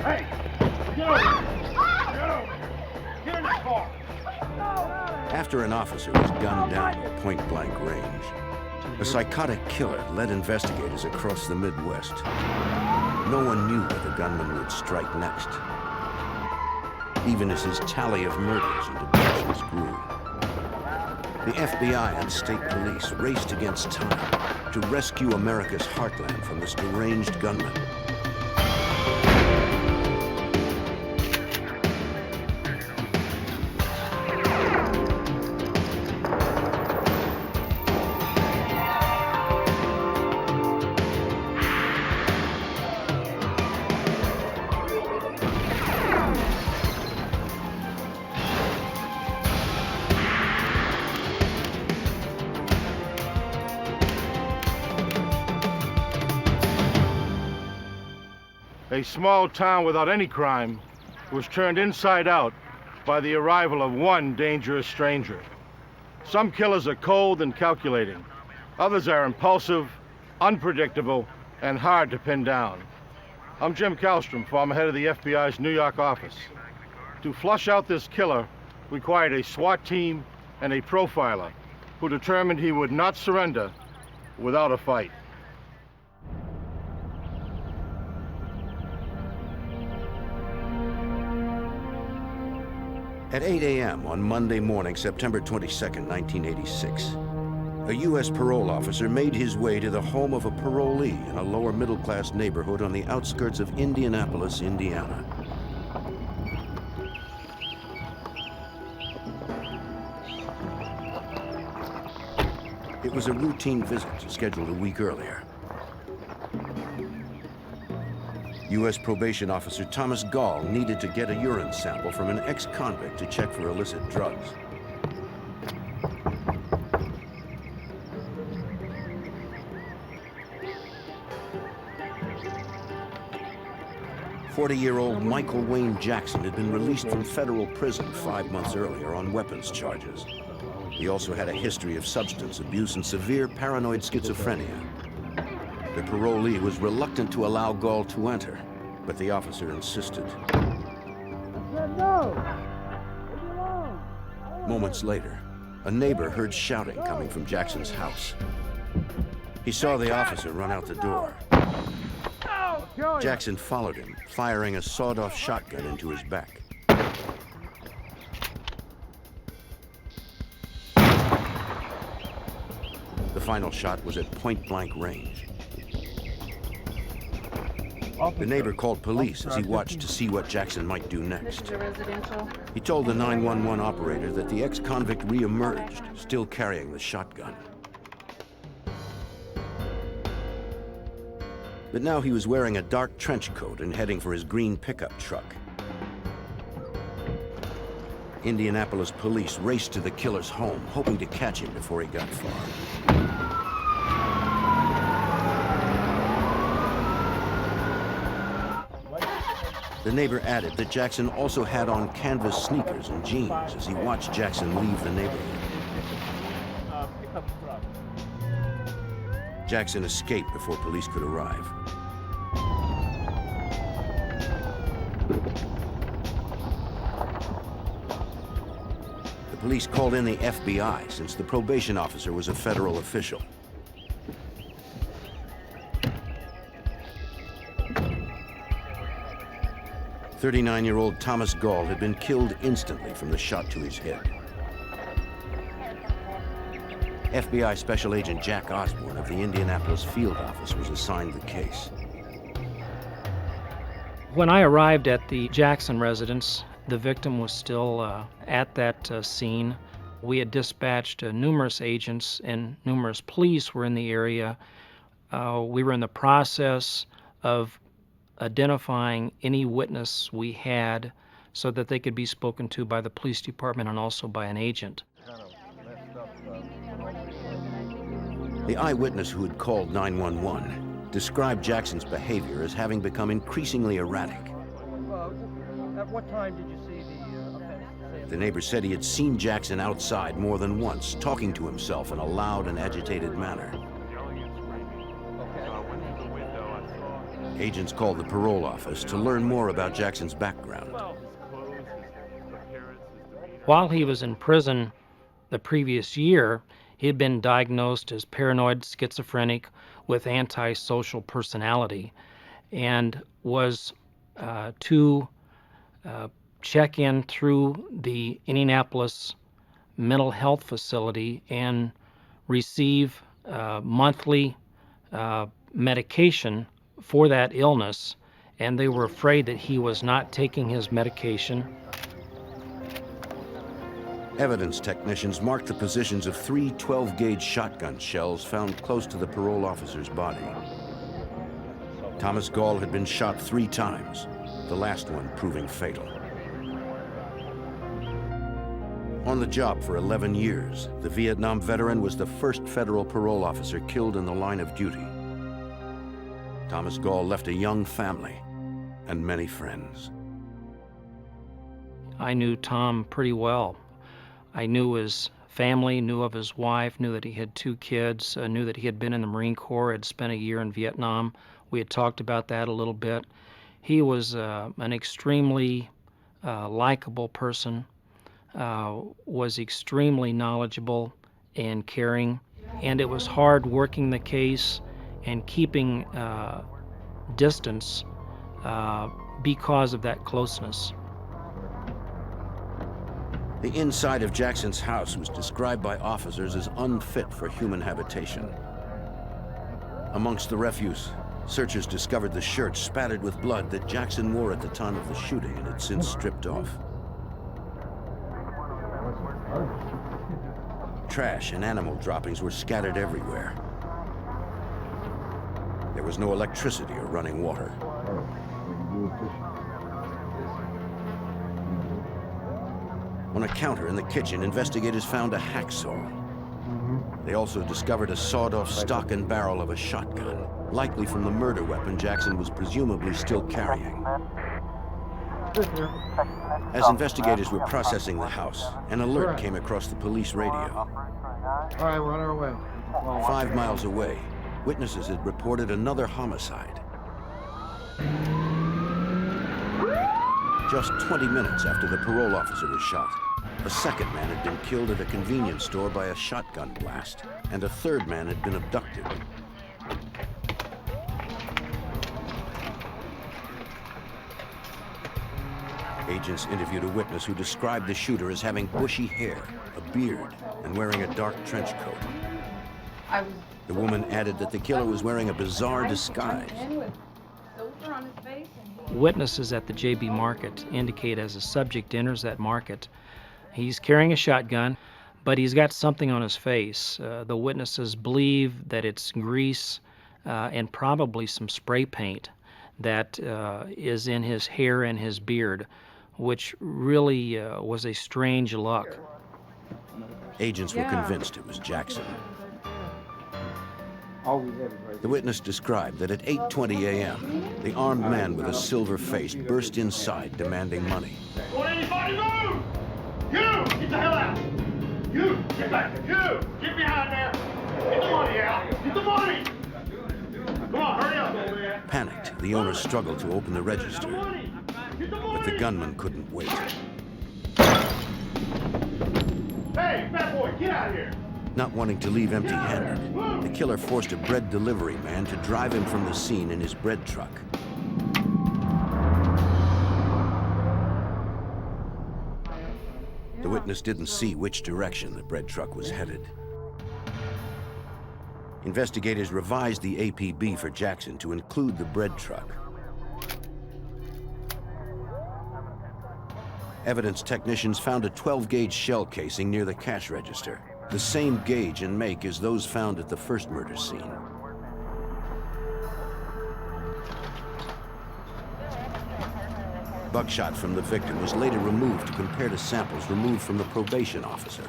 Hey! Get over here! Get over here! Get in the car! After an officer was gunned down at point-blank range, a psychotic killer led investigators across the Midwest. No one knew where the gunman would strike next, even as his tally of murders and abductions grew. The FBI and state police raced against time to rescue America's heartland from this deranged gunman. A small town without any crime was turned inside out by the arrival of one dangerous stranger. Some killers are cold and calculating. Others are impulsive, unpredictable, and hard to pin down. I'm Jim Kallstrom, former head of the FBI's New York office. To flush out this killer required a SWAT team and a profiler who determined he would not surrender without a fight. At 8 a.m. on Monday morning, September 22, 1986, a U.S. parole officer made his way to the home of a parolee in a lower middle-class neighborhood on the outskirts of Indianapolis, Indiana. It was a routine visit scheduled a week earlier. U.S. probation officer Thomas Gall needed to get a urine sample from an ex-convict to check for illicit drugs. "40-year-old Michael Wayne Jackson had been released from federal prison 5 months earlier on weapons charges. He also had a history of substance abuse and severe paranoid schizophrenia. The parolee was reluctant to allow Gall to enter, but the officer insisted. Moments later, a neighbor heard shouting coming from Jackson's house. He saw the officer run out the door. Jackson followed him, firing a sawed-off shotgun into his back. The final shot was at point-blank range. The neighbor called police as he watched to see what Jackson might do next. He told the 911 operator that the ex-convict re-emerged, still carrying the shotgun. But now he was wearing a dark trench coat and heading for his green pickup truck. Indianapolis police raced to the killer's home, hoping to catch him before he got far. The neighbor added that Jackson also had on canvas sneakers and jeans as he watched Jackson leave the neighborhood. Jackson escaped before police could arrive. The police called in the FBI since the probation officer was a federal official. "39-year-old Thomas Gall had been killed instantly from the shot to his head." FBI Special Agent Jack Osborne of the Indianapolis field office was assigned the case. When I arrived at the Jackson residence, the victim was still at that scene. We had dispatched numerous agents and numerous police were in the area. We were in the process of identifying any witness we had so that they could be spoken to by the police department and also by an agent. The eyewitness who had called 911 described Jackson's behavior as having become increasingly erratic. At what time did you see the offense? The neighbor said he had seen Jackson outside more than once, talking to himself in a loud and agitated manner. Agents called the parole office to learn more about Jackson's background. While he was in prison the previous year, he had been diagnosed as paranoid schizophrenic with antisocial personality and was to check in through the Indianapolis mental health facility and receive monthly medication for that illness, and they were afraid that he was not taking his medication. Evidence technicians marked the positions of 3 12-gauge shotgun shells found close to the parole officer's body. Thomas Gall had been shot 3 times, the last one proving fatal. On the job for 11 years, the Vietnam veteran was the first federal parole officer killed in the line of duty. Thomas Gall left a young family and many friends. I knew Tom pretty well. I knew his family, knew of his wife, knew that he had 2 kids, knew that he had been in the Marine Corps, had spent a year in Vietnam. We had talked about that a little bit. He was an extremely likable person, was extremely knowledgeable and caring, and it was hard working the case and keeping distance because of that closeness. The inside of Jackson's house was described by officers as unfit for human habitation. Amongst the refuse, searchers discovered the shirt spattered with blood that Jackson wore at the time of the shooting and had since stripped off. Trash and animal droppings were scattered everywhere. There was no electricity or running water. On a counter in the kitchen, investigators found a hacksaw. They also discovered a sawed-off stock and barrel of a shotgun, likely from the murder weapon Jackson was presumably still carrying. As investigators were processing the house, an alert came across the police radio. All right, we're on our way. 5 miles away, witnesses had reported another homicide. Just 20 minutes after the parole officer was shot, a second man had been killed at a convenience store by a shotgun blast, and a third man had been abducted. Agents interviewed a witness who described the shooter as having bushy hair, a beard, and wearing a dark trench coat. The woman added that the killer was wearing a bizarre disguise. Witnesses at the JB Market indicate as a subject enters that market, he's carrying a shotgun, but he's got something on his face. The witnesses believe that it's grease and probably some spray paint that is in his hair and his beard, which really was a strange look. Agents were convinced it was Jackson. The witness described that at 8:20 a.m., the armed man with a silver face burst inside demanding money. Don't anybody move! You! Get the hell out! You! Get back! You! Get behind there! Get the money out! Get the money! Come on, hurry up! Panicked, the owner struggled to open the register, but the gunman couldn't wait. Hey, fat boy, get out of here! Not wanting to leave empty-handed, the killer forced a bread delivery man to drive him from the scene in his bread truck. The witness didn't see which direction the bread truck was headed. Investigators revised the APB for Jackson to include the bread truck. Evidence technicians found a 12-gauge shell casing near the cash register, the same gauge and make as those found at the first murder scene. Buckshot from the victim was later removed to compare to samples removed from the probation officer.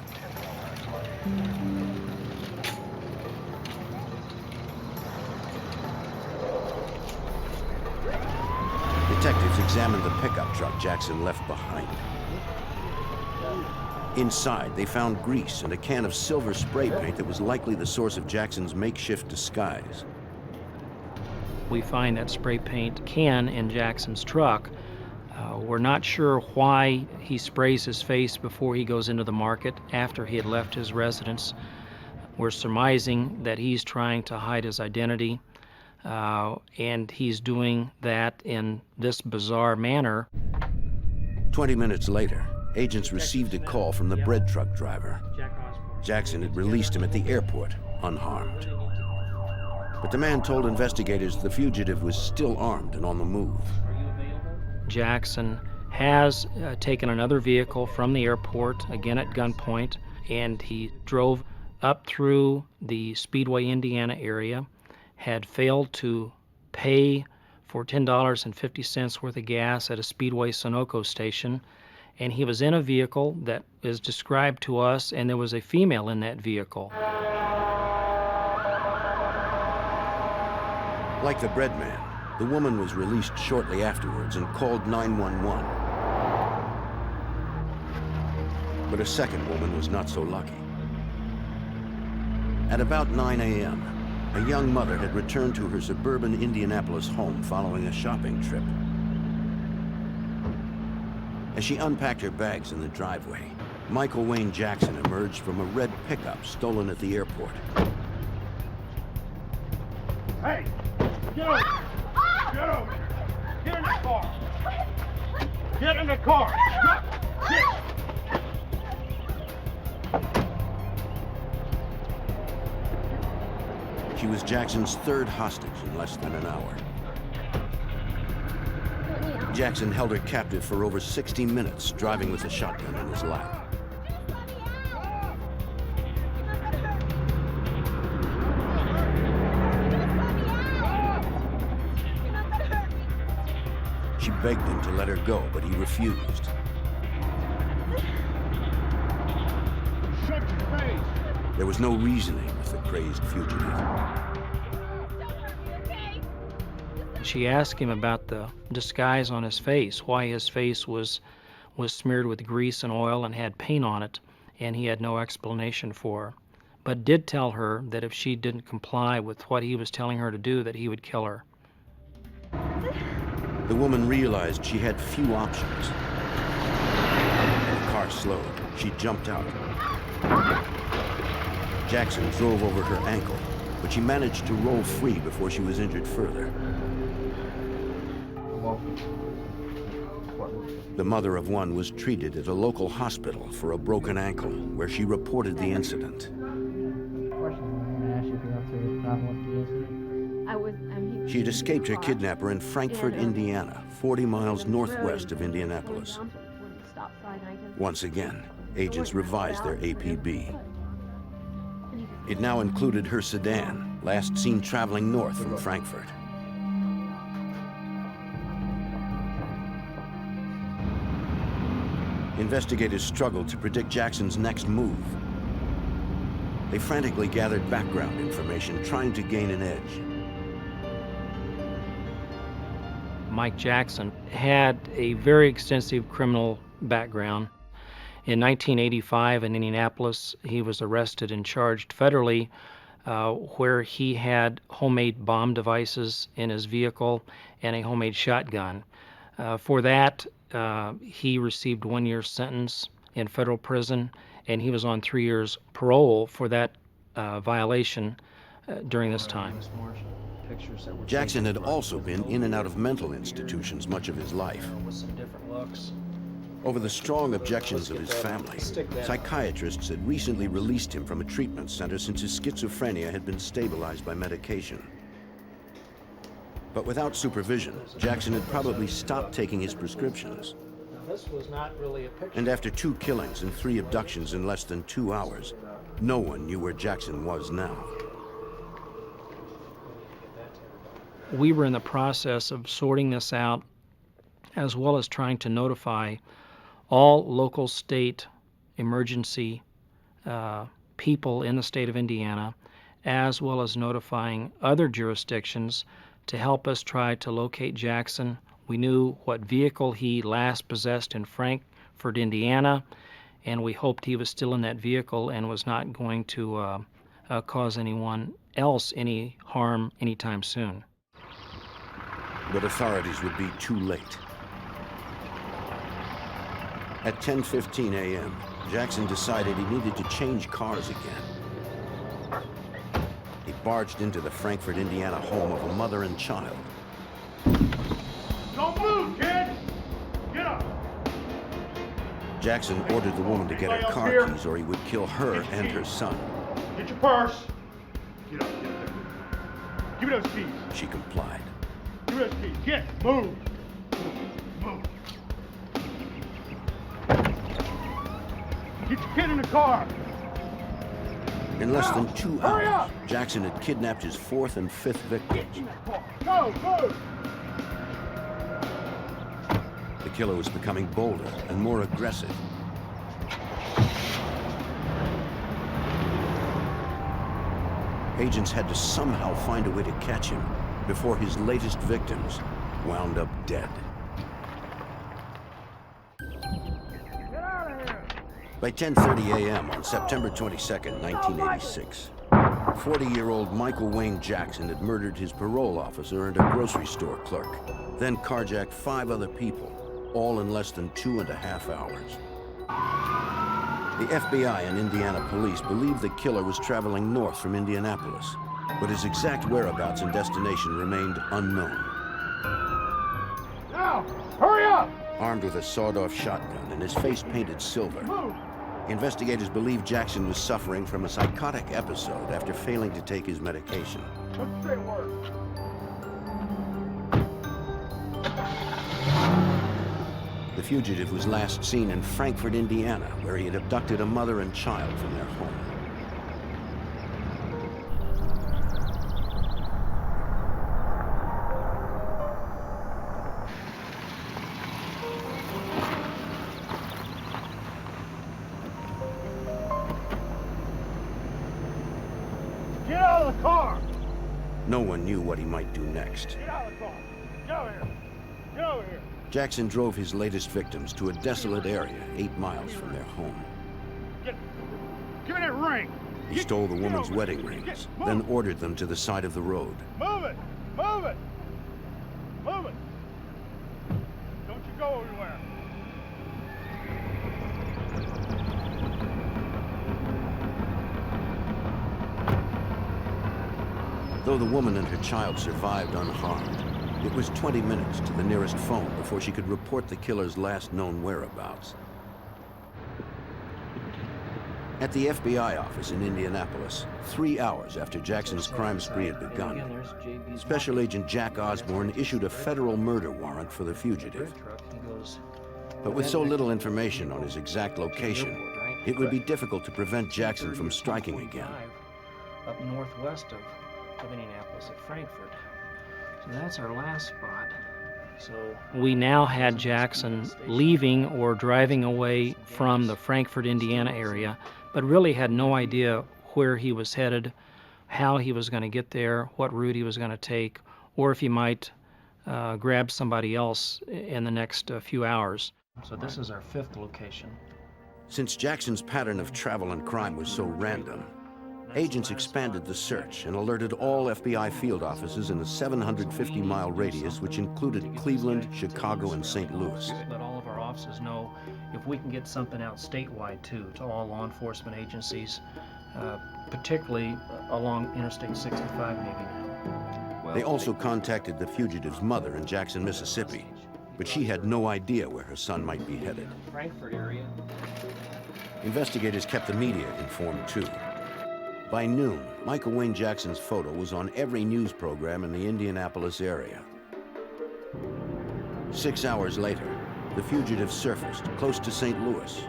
Detectives examined the pickup truck Jackson left behind. Inside, they found grease and a can of silver spray paint that was likely the source of Jackson's makeshift disguise. We find that spray paint can in Jackson's truck. We're not sure why he sprays his face before he goes into the market after he had left his residence. We're surmising that he's trying to hide his identity, and he's doing that in this bizarre manner. 20 minutes later, agents received a call from the bread truck driver. Jackson had released him at the airport, unharmed. But the man told investigators the fugitive was still armed and on the move. Jackson has taken another vehicle from the airport, again at gunpoint, and he drove up through the Speedway, Indiana area, had failed to pay for $10.50 worth of gas at a Speedway Sunoco station, and he was in a vehicle that is described to us, and there was a female in that vehicle. Like the bread man, the woman was released shortly afterwards and called 911. But a second woman was not so lucky. At about 9 a.m., a young mother had returned to her suburban Indianapolis home following a shopping trip. As she unpacked her bags in the driveway, Michael Wayne Jackson emerged from a red pickup stolen at the airport. Hey! Get over! Get over! Get in the car! Get in the car! Get! She was Jackson's third hostage in less than an hour. Jackson held her captive for over 60 minutes, driving with a shotgun in his lap. She begged him to let her go, but he refused. Shut your face! There was no reasoning with the crazed fugitive. She asked him about the disguise on his face, why his face was smeared with grease and oil and had paint on it, and he had no explanation for her, but did tell her that if she didn't comply with what he was telling her to do, that he would kill her. The woman realized she had few options. When the car slowed, she jumped out. Jackson drove over her ankle, but she managed to roll free before she was injured further. The mother of one was treated at a local hospital for a broken ankle, where she reported the incident. She had escaped her kidnapper in Frankfort, Indiana, 40 miles northwest of Indianapolis. Once again, agents revised their APB. It now included her sedan, last seen traveling north from Frankfort. Investigators struggled to predict Jackson's next move. They frantically gathered background information, trying to gain an edge. Mike Jackson had a very extensive criminal background. In 1985 in Indianapolis, he was arrested and charged federally where he had homemade bomb devices in his vehicle and a homemade shotgun. For that, he received 1 year sentence in federal prison, and he was on 3 years parole for that violation during this time. Jackson had also been in and out of mental institutions much of his life. With some different looks. Over the strong objections of his family, psychiatrists had recently released him from a treatment center since his schizophrenia had been stabilized by medication. But without supervision, Jackson had probably stopped taking his prescriptions. This was not really a picture. And after 2 killings and 3 abductions in less than 2 hours, no one knew where Jackson was now. We were in the process of sorting this out, as well as trying to notify all local state emergency people in the state of Indiana, as well as notifying other jurisdictions to help us try to locate Jackson. We knew what vehicle he last possessed in Frankfort, Indiana, and we hoped he was still in that vehicle and was not going to cause anyone else any harm anytime soon. but authorities would be too late. At 10:15 a.m., Jackson decided he needed to change cars again. He barged into the Frankfort, Indiana home of a mother and child. Don't move, kid! Get up! Jackson ordered the woman to get her car keys or he would kill her and her son. Get your purse. Get up, get up. Give me those keys. She complied. Give me those keys. Get, move. Move. Get your kid in the car. In less than 2 Hurry hours, up! Jackson had kidnapped his fourth and fifth victims. Get in that car. Go, move. The killer was becoming bolder and more aggressive. Agents had to somehow find a way to catch him before his latest victims wound up dead. By 10:30 a.m. on September 22nd, 1986, 40-year-old Michael Wayne Jackson had murdered his parole officer and a grocery store clerk, then carjacked 5 other people, all in less than 2.5 hours. The FBI and Indiana police believed the killer was traveling north from Indianapolis, but his exact whereabouts and destination remained unknown. Now, hurry up. Armed with a sawed-off shotgun and his face painted silver, Move. investigators believe Jackson was suffering from a psychotic episode after failing to take his medication. Let's straight work. The fugitive was last seen in Frankfort, Indiana, where he had abducted a mother and child from their home. Get out of the car. No one knew what he might do next. Get out of the car. Get over here. Get over here. Jackson drove his latest victims to a desolate area 8 miles from their home. Give me that ring. He stole the woman's wedding rings, then ordered them to the side of the road. Move it. Move it. Move it. Don't you go anywhere. Though the woman and her child survived unharmed, it was 20 minutes to the nearest phone before she could report the killer's last known whereabouts. At the FBI office in Indianapolis, 3 hours after Jackson's crime spree had begun, Special Agent Jack Osborne issued a federal murder warrant for the fugitive. But with so little information on his exact location, it would be difficult to prevent Jackson from striking again. Up northwest of Indianapolis at Frankfort. So that's our last spot. So we now had Jackson leaving or driving away from the Frankfort, Indiana area, but really had no idea where he was headed, how he was going to get there, what route he was going to take, or if he might grab somebody else in the next few hours. So this is our 5th location. Since Jackson's pattern of travel and crime was so random, agents expanded the search and alerted all FBI field offices in a 750-mile radius, which included Cleveland, Chicago, and St. Louis. Let all of our offices know if we can get something out statewide, too, to all law enforcement agencies, particularly along Interstate 65 maybe now. They also contacted the fugitive's mother in Jackson, Mississippi, but she had no idea where her son might be headed. Frankfort area. Investigators kept the media informed, too. By noon, Michael Wayne Jackson's photo was on every news program in the Indianapolis area. 6 hours later, the fugitive surfaced close to St. Louis.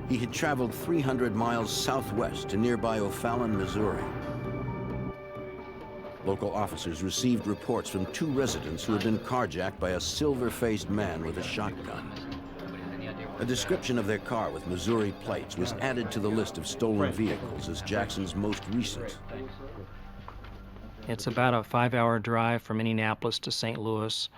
He had traveled 300 miles southwest to nearby O'Fallon, Missouri. Local officers received reports from 2 residents who had been carjacked by a silver-faced man with a shotgun. A description of their car with Missouri plates was added to the list of stolen vehicles as Jackson's most recent. It's about a 5-hour drive from Indianapolis to St. Louis.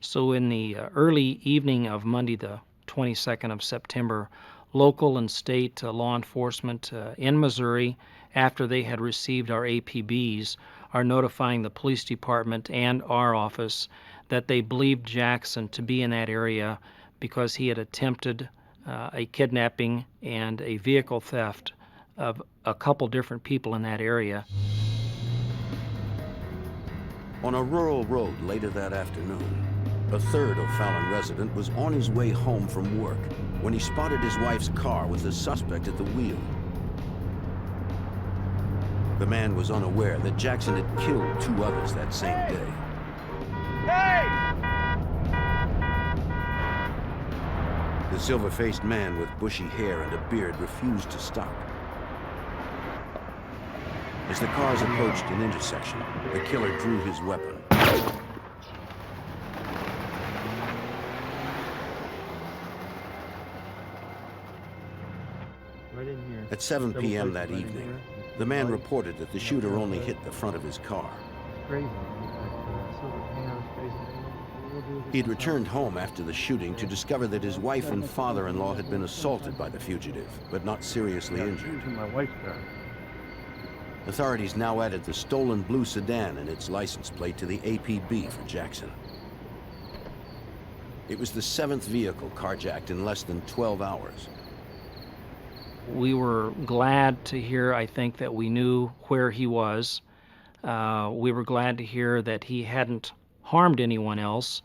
So in the early evening of Monday, the 22nd of September, local and state law enforcement in Missouri, after they had received our APBs, are notifying the police department and our office that they believed Jackson to be in that area because he had attempted a kidnapping and a vehicle theft of a couple different people in that area. On a rural road later that afternoon, a third O'Fallon resident was on his way home from work when he spotted his wife's car with the suspect at the wheel. The man was unaware that Jackson had killed 2 others that same day. The silver-faced man with bushy hair and a beard refused to stop. As the cars approached an intersection, the killer drew his weapon. At 7 p.m. that evening, the man reported that the shooter only hit the front of his car. He'd returned home after the shooting to discover that his wife and father-in-law had been assaulted by the fugitive, but not seriously injured. Authorities now added the stolen blue sedan and its license plate to the APB for Jackson. It was the 7th vehicle carjacked in less than 12 hours. We were glad to hear, I think, that we knew where he was. We were glad to hear that he hadn't harmed anyone else,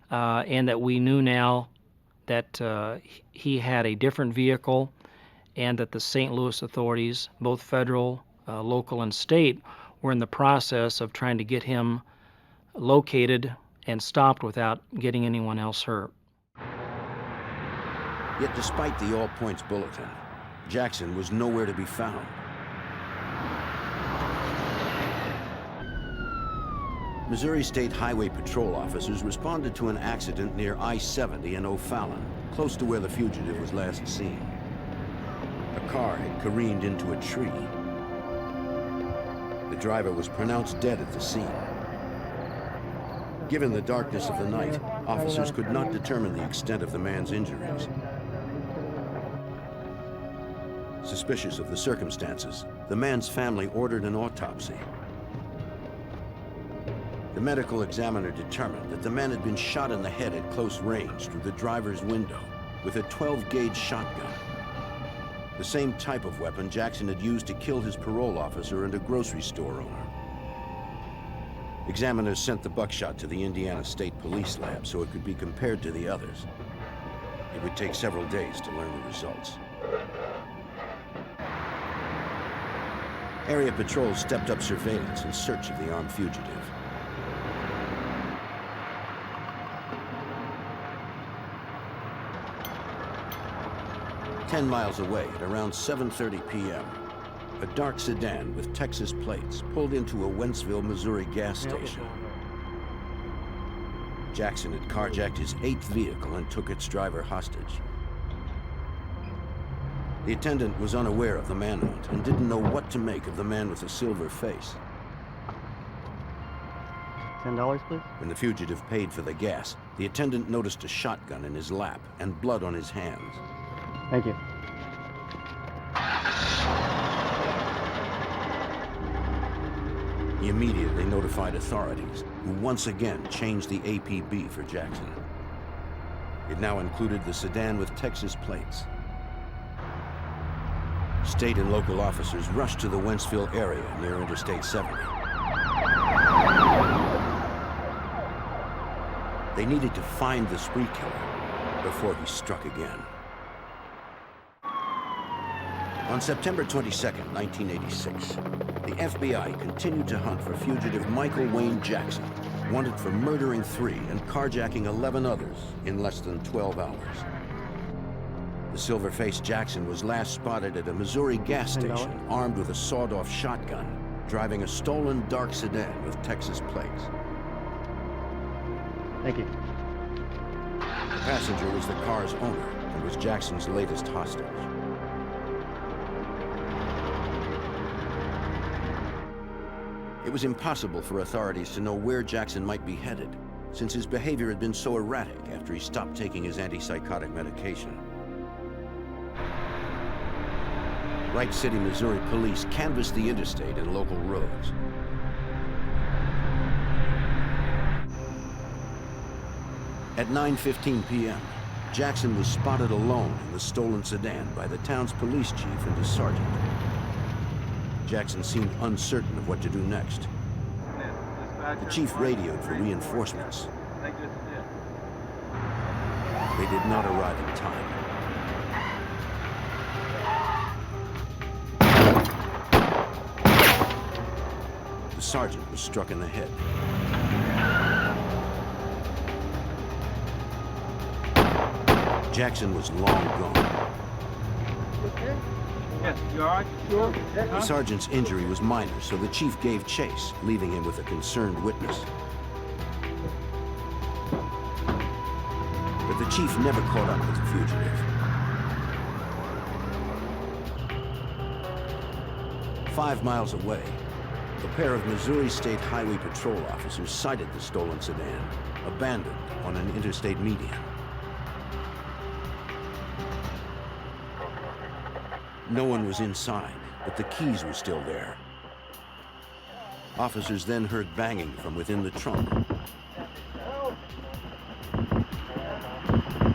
and that we knew now that he had a different vehicle, and that the St. Louis authorities, both federal, local, and state, were in the process of trying to get him located and stopped without getting anyone else hurt. Yet despite the all-points bulletin, Jackson was nowhere to be found. Missouri State Highway Patrol officers responded to an accident near I-70 in O'Fallon, close to where the fugitive was last seen. A car had careened into a tree. The driver was pronounced dead at the scene. Given the darkness of the night, officers could not determine the extent of the man's injuries. Suspicious of the circumstances, the man's family ordered an autopsy. The medical examiner determined that the man had been shot in the head at close range through the driver's window with a 12-gauge shotgun. The same type of weapon Jackson had used to kill his parole officer and a grocery store owner. Examiners sent the buckshot to the Indiana State Police Lab so it could be compared to the others. It would take several days to learn the results. Area patrols stepped up surveillance in search of the armed fugitive. "10 miles away at around 7:30 p.m., a dark sedan with Texas plates pulled into a Wentzville, Missouri gas station. Jackson had carjacked his 8th vehicle and took its driver hostage. The attendant was unaware of the manhunt and didn't know what to make of the man with the silver face. $10, please. When the fugitive paid for the gas, the attendant noticed a shotgun in his lap and blood on his hands. Thank you. He immediately notified authorities, who once again changed the APB for Jackson. It now included the sedan with Texas plates. State and local officers rushed to the Wentzville area near Interstate 70. They needed to find the spree killer before he struck again. On September 22, 1986, the FBI continued to hunt for fugitive Michael Wayne Jackson, wanted for murdering 3 and carjacking 11 others in less than 12 hours. The silver-faced Jackson was last spotted at a Missouri gas station, armed with a sawed-off shotgun, driving a stolen dark sedan with Texas plates. Thank you. The passenger was the car's owner and was Jackson's latest hostage. It was impossible for authorities to know where Jackson might be headed, since his behavior had been so erratic after he stopped taking his antipsychotic medication. Wright City, Missouri police canvassed the interstate and local roads. At 9:15 p.m., Jackson was spotted alone in the stolen sedan by the town's police chief and his sergeant. Jackson seemed uncertain of what to do next. The chief radioed for reinforcements. They did not arrive in time. The sergeant was struck in the head. Jackson was long gone. Yes, you all right? Sure. The sergeant's injury was minor, so the chief gave chase, leaving him with a concerned witness. But the chief never caught up with the fugitive. 5 miles away, a pair of Missouri State Highway Patrol officers sighted the stolen sedan, abandoned on an interstate median. No one was inside, but the keys were still there. Officers then heard banging from within the trunk.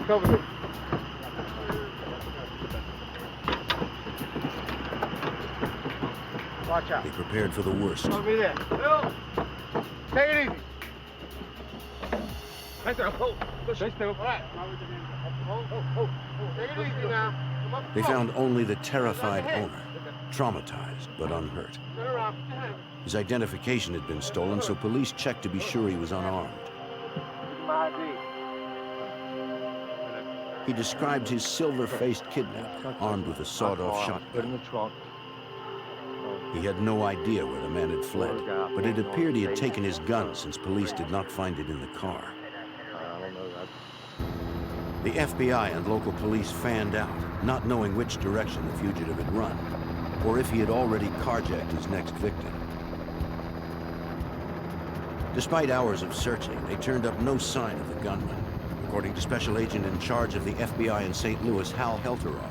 Cover it. Watch out. They prepared for the worst. Over there. Bill, take it easy. Right there. Hold. Push. Stay still. All right. Hold. Take it easy now. Come up. They found only the terrified owner, traumatized but unhurt. Turn around. His identification had been stolen, so police checked to be sure he was unarmed. My ID. He described his silver-faced kidnapper, armed with a sawed-off Put in shotgun. the trunk. He had no idea where the man had fled, but it appeared he had taken his gun since police did not find it in the car. I don't know that. The FBI and local police fanned out, not knowing which direction the fugitive had run, or if he had already carjacked his next victim. Despite hours of searching, they turned up no sign of the gunman, according to Special Agent in charge of the FBI in St. Louis, Hal Helteroff.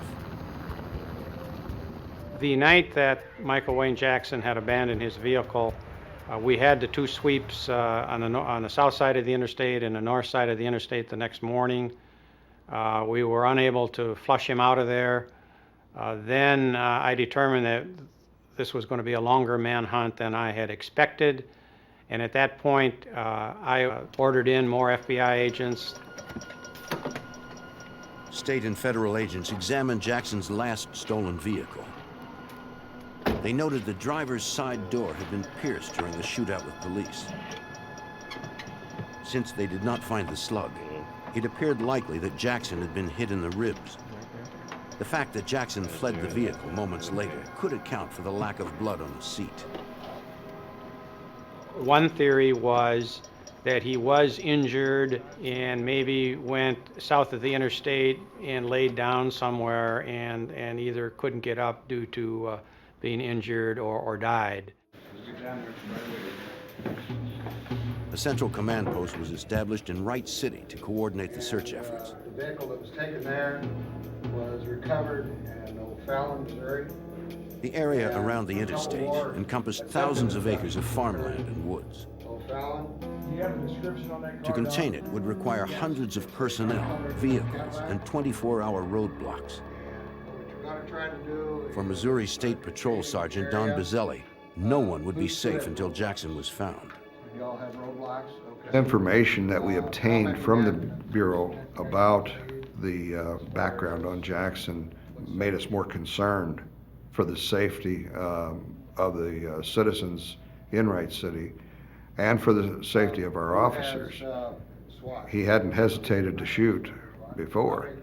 The night that Michael Wayne Jackson had abandoned his vehicle, we had the two sweeps on the south side of the interstate and the north side of the interstate the next morning. We were unable to flush him out of there. Then I determined that this was going to be a longer manhunt than I had expected. And at that point, I ordered in more FBI agents. State and federal agents examined Jackson's last stolen vehicle. They noted the driver's side door had been pierced during the shootout with police. Since they did not find the slug, it appeared likely that Jackson had been hit in the ribs. The fact that Jackson fled the vehicle moments later could account for the lack of blood on the seat. One theory was that he was injured and maybe went south of the interstate and laid down somewhere and either couldn't get up due to being injured or died. A central command post was established in Wright City to coordinate the search efforts. The vehicle that was taken there was recovered in O'Fallon, Missouri. The area around the interstate encompassed thousands of acres of farmland and woods. O'Fallon. To contain it would require hundreds of personnel, vehicles, and 24-hour roadblocks. What you're going to try to do For Missouri State Patrol Sergeant Don Bizzelli, no one would be safe until Jackson was found. you all have roadblocks? Okay. Information that we obtained from the Bureau about the background on Jackson made us more concerned for the safety of the citizens in Wright City and for the safety of our officers. He hadn't hesitated to shoot before,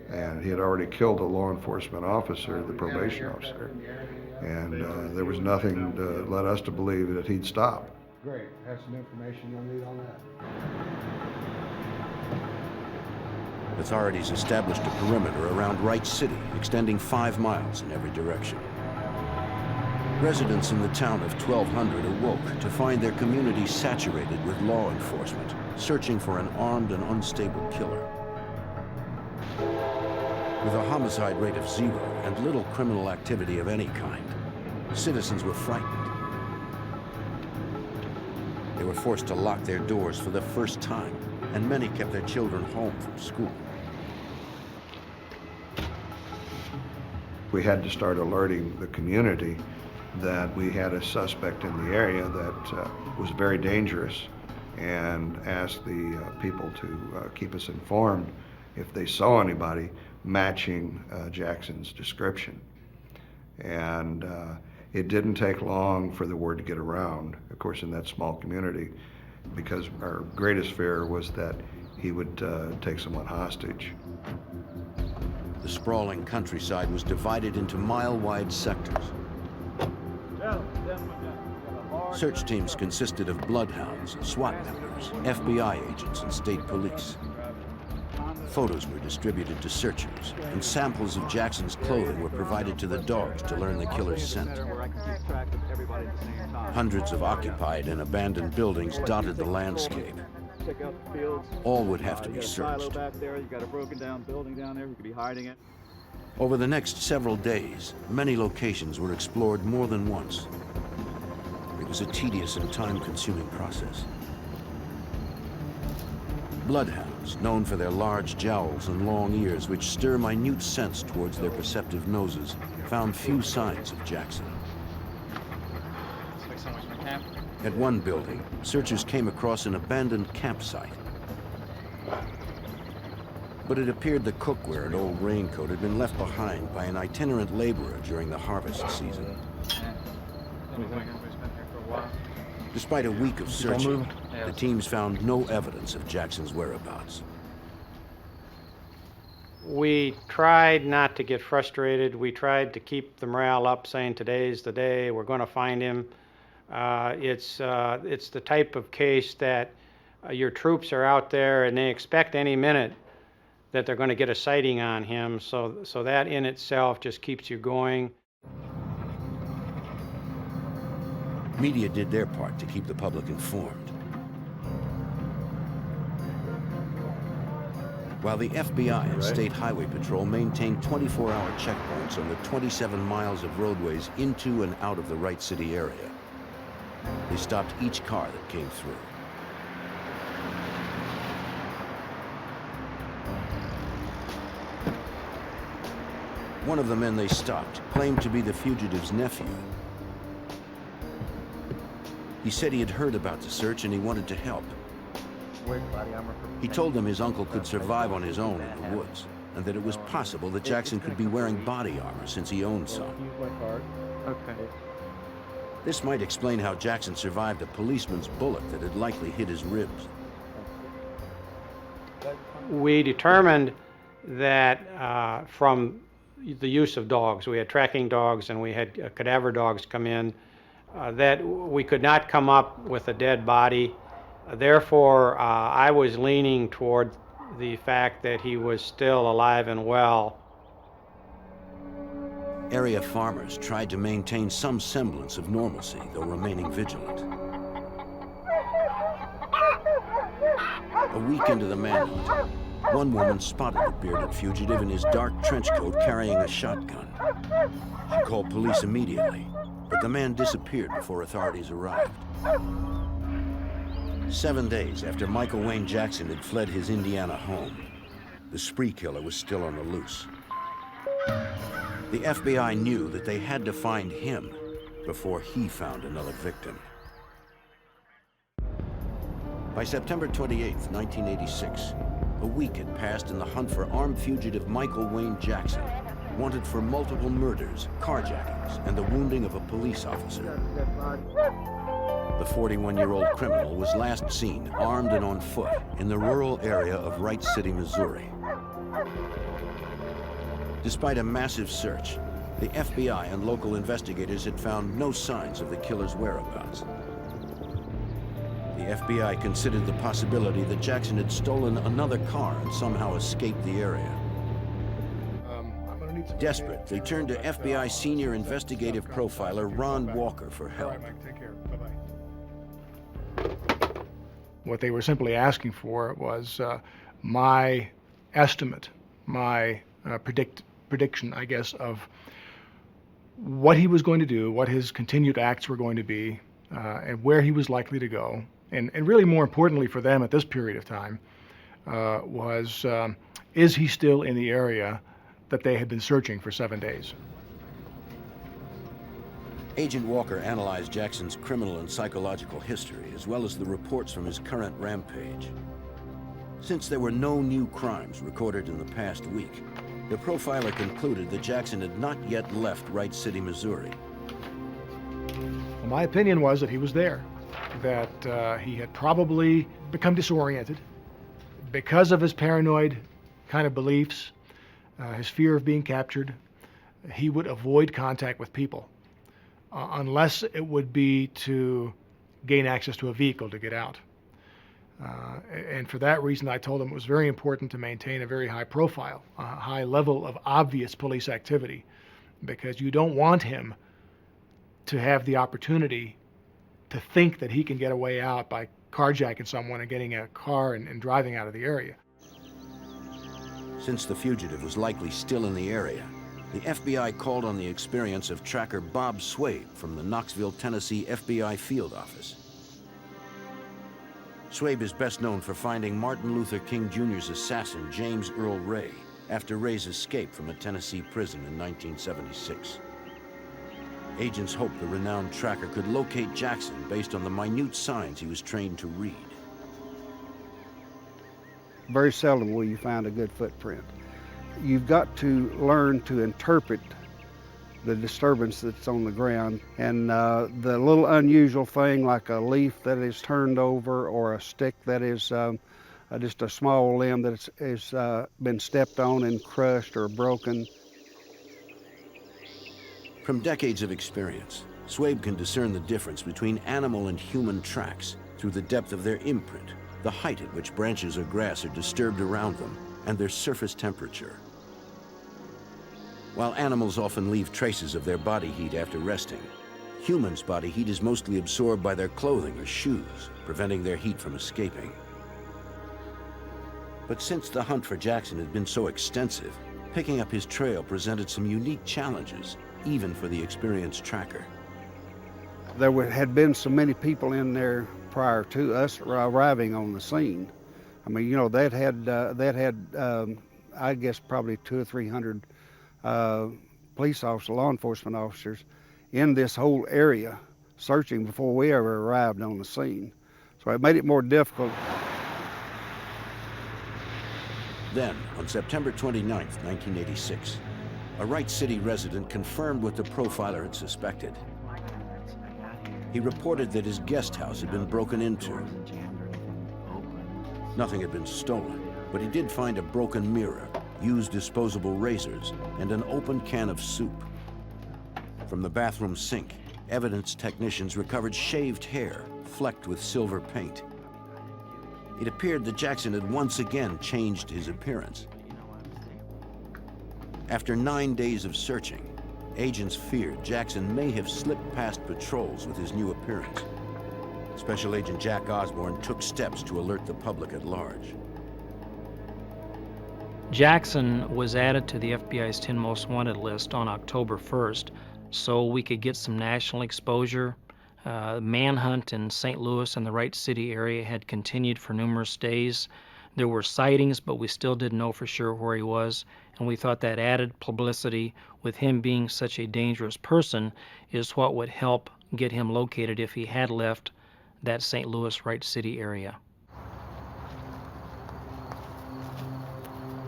and he had already killed a law enforcement officer, the probation officer, and there was nothing that led us to believe that he'd stop. Great, have some information you'll need on that. Authorities established a perimeter around Wright City, extending 5 miles in every direction. Residents in the town of 1200 awoke to find their community saturated with law enforcement, searching for an armed and unstable killer. With a homicide rate of 0 and little criminal activity of any kind, citizens were frightened. They were forced to lock their doors for the first time and many kept their children home from school. We had to start alerting the community that we had a suspect in the area that was very dangerous, and asked the people to keep us informed if they saw anybody matching Jackson's description. And it didn't take long for the word to get around, of course, in that small community, because our greatest fear was that he would take someone hostage. The sprawling countryside was divided into mile-wide sectors. Search teams consisted of bloodhounds, SWAT members, FBI agents, and state police. Photos were distributed to searchers, and samples of Jackson's clothing were provided to the dogs to learn the killer's scent. Hundreds of occupied and abandoned buildings dotted the landscape. All would have to be searched. Over the next several days, many locations were explored more than once. It was a tedious and time-consuming process. Bloodhounds, known for their large jowls and long ears which stir minute scents towards their perceptive noses, found few signs of Jackson. At one building, searchers came across an abandoned campsite. But it appeared the cookware and old raincoat had been left behind by an itinerant laborer during the harvest season. Despite a week of searching, the teams found no evidence of Jackson's whereabouts. We tried not to get frustrated. We tried to keep the morale up, saying today's the day, we're going to find him. It's the type of case that your troops are out there and they expect any minute that they're going to get a sighting on him, so that in itself just keeps you going. Media did their part to keep the public informed. While the FBI and State Highway Patrol maintained 24-hour checkpoints on the 27 miles of roadways into and out of the Wright City area, they stopped each car that came through. One of the men they stopped claimed to be the fugitive's nephew. He said he had heard about the search and he wanted to help. He told them his uncle could survive on his own in the woods, and that it was possible that Jackson could be wearing body armor since he owned some. Okay. This might explain how Jackson survived a policeman's bullet that had likely hit his ribs. We determined that from the use of dogs, we had tracking dogs and we had cadaver dogs come in, that we could not come up with a dead body. Therefore, I was leaning toward the fact that he was still alive and well. Area farmers tried to maintain some semblance of normalcy, though remaining vigilant. A week into the manhunt, one woman spotted the bearded fugitive in his dark trench coat carrying a shotgun. She called police immediately, but the man disappeared before authorities arrived. 7 days after Michael Wayne Jackson had fled his Indiana home, the spree killer was still on the loose. The FBI knew that they had to find him before he found another victim. By September 28, 1986, a week had passed in the hunt for armed fugitive Michael Wayne Jackson, wanted for multiple murders, carjackings, and the wounding of a police officer. The 41-year-old criminal was last seen armed and on foot in the rural area of Wright City, Missouri. Despite a massive search, the FBI and local investigators had found no signs of the killer's whereabouts. The FBI considered the possibility that Jackson had stolen another car and somehow escaped the area. Desperate, they turned to FBI senior investigative profiler Ron Walker for help. Take care. Bye-bye. What they were simply asking for was my estimate, my prediction, I guess, of what he was going to do, what his continued acts were going to be, and where he was likely to go. And really more importantly for them at this period of time, was, is he still in the area that they had been searching for 7 days? Agent Walker analyzed Jackson's criminal and psychological history, as well as the reports from his current rampage. Since there were no new crimes recorded in the past week, the profiler concluded that Jackson had not yet left Wright City, Missouri. Well, my opinion was that he was there, that he had probably become disoriented because of his paranoid kind of beliefs, his fear of being captured. He would avoid contact with people unless it would be to gain access to a vehicle to get out. And for that reason, I told him it was very important to maintain a very high profile, a high level of obvious police activity, because you don't want him to have the opportunity to think that he can get a way out by carjacking someone and getting a car and driving out of the area. Since the fugitive was likely still in the area, the FBI called on the experience of tracker Bob Swabe from the Knoxville, Tennessee FBI field office. Swabe is best known for finding Martin Luther King Jr.'s assassin, James Earl Ray, after Ray's escape from a Tennessee prison in 1976. Agents hoped the renowned tracker could locate Jackson based on the minute signs he was trained to read. Very seldom will you find a good footprint. You've got to learn to interpret the disturbance that's on the ground, and the little unusual thing like a leaf that is turned over or a stick that is just a small limb that has been stepped on and crushed or broken. From decades of experience, Swabe can discern the difference between animal and human tracks through the depth of their imprint, the height at which branches or grass are disturbed around them, and their surface temperature. While animals often leave traces of their body heat after resting, humans' body heat is mostly absorbed by their clothing or shoes, preventing their heat from escaping. But since the hunt for Jackson had been so extensive, picking up his trail presented some unique challenges, even for the experienced tracker. There had been so many people in there prior to us arriving on the scene. I mean, you know, that had I guess probably 200 or 300 police officers, law enforcement officers in this whole area searching before we ever arrived on the scene. So it made it more difficult. Then, on September 29th, 1986, a Wright City resident confirmed what the profiler had suspected. He reported that his guest house had been broken into. Nothing had been stolen, but he did find a broken mirror, used disposable razors, and an open can of soup. From the bathroom sink, evidence technicians recovered shaved hair, flecked with silver paint. It appeared that Jackson had once again changed his appearance. After 9 days of searching, agents feared Jackson may have slipped past patrols with his new appearance. Special Agent Jack Osborne took steps to alert the public at large. Jackson was added to the FBI's 10 Most Wanted list on October 1st so we could get some national exposure. Manhunt in St. Louis and the Wright City area had continued for numerous days. There were sightings, but we still didn't know for sure where he was, and we thought that added publicity with him being such a dangerous person is what would help get him located if he had left that St. Louis Wright City area.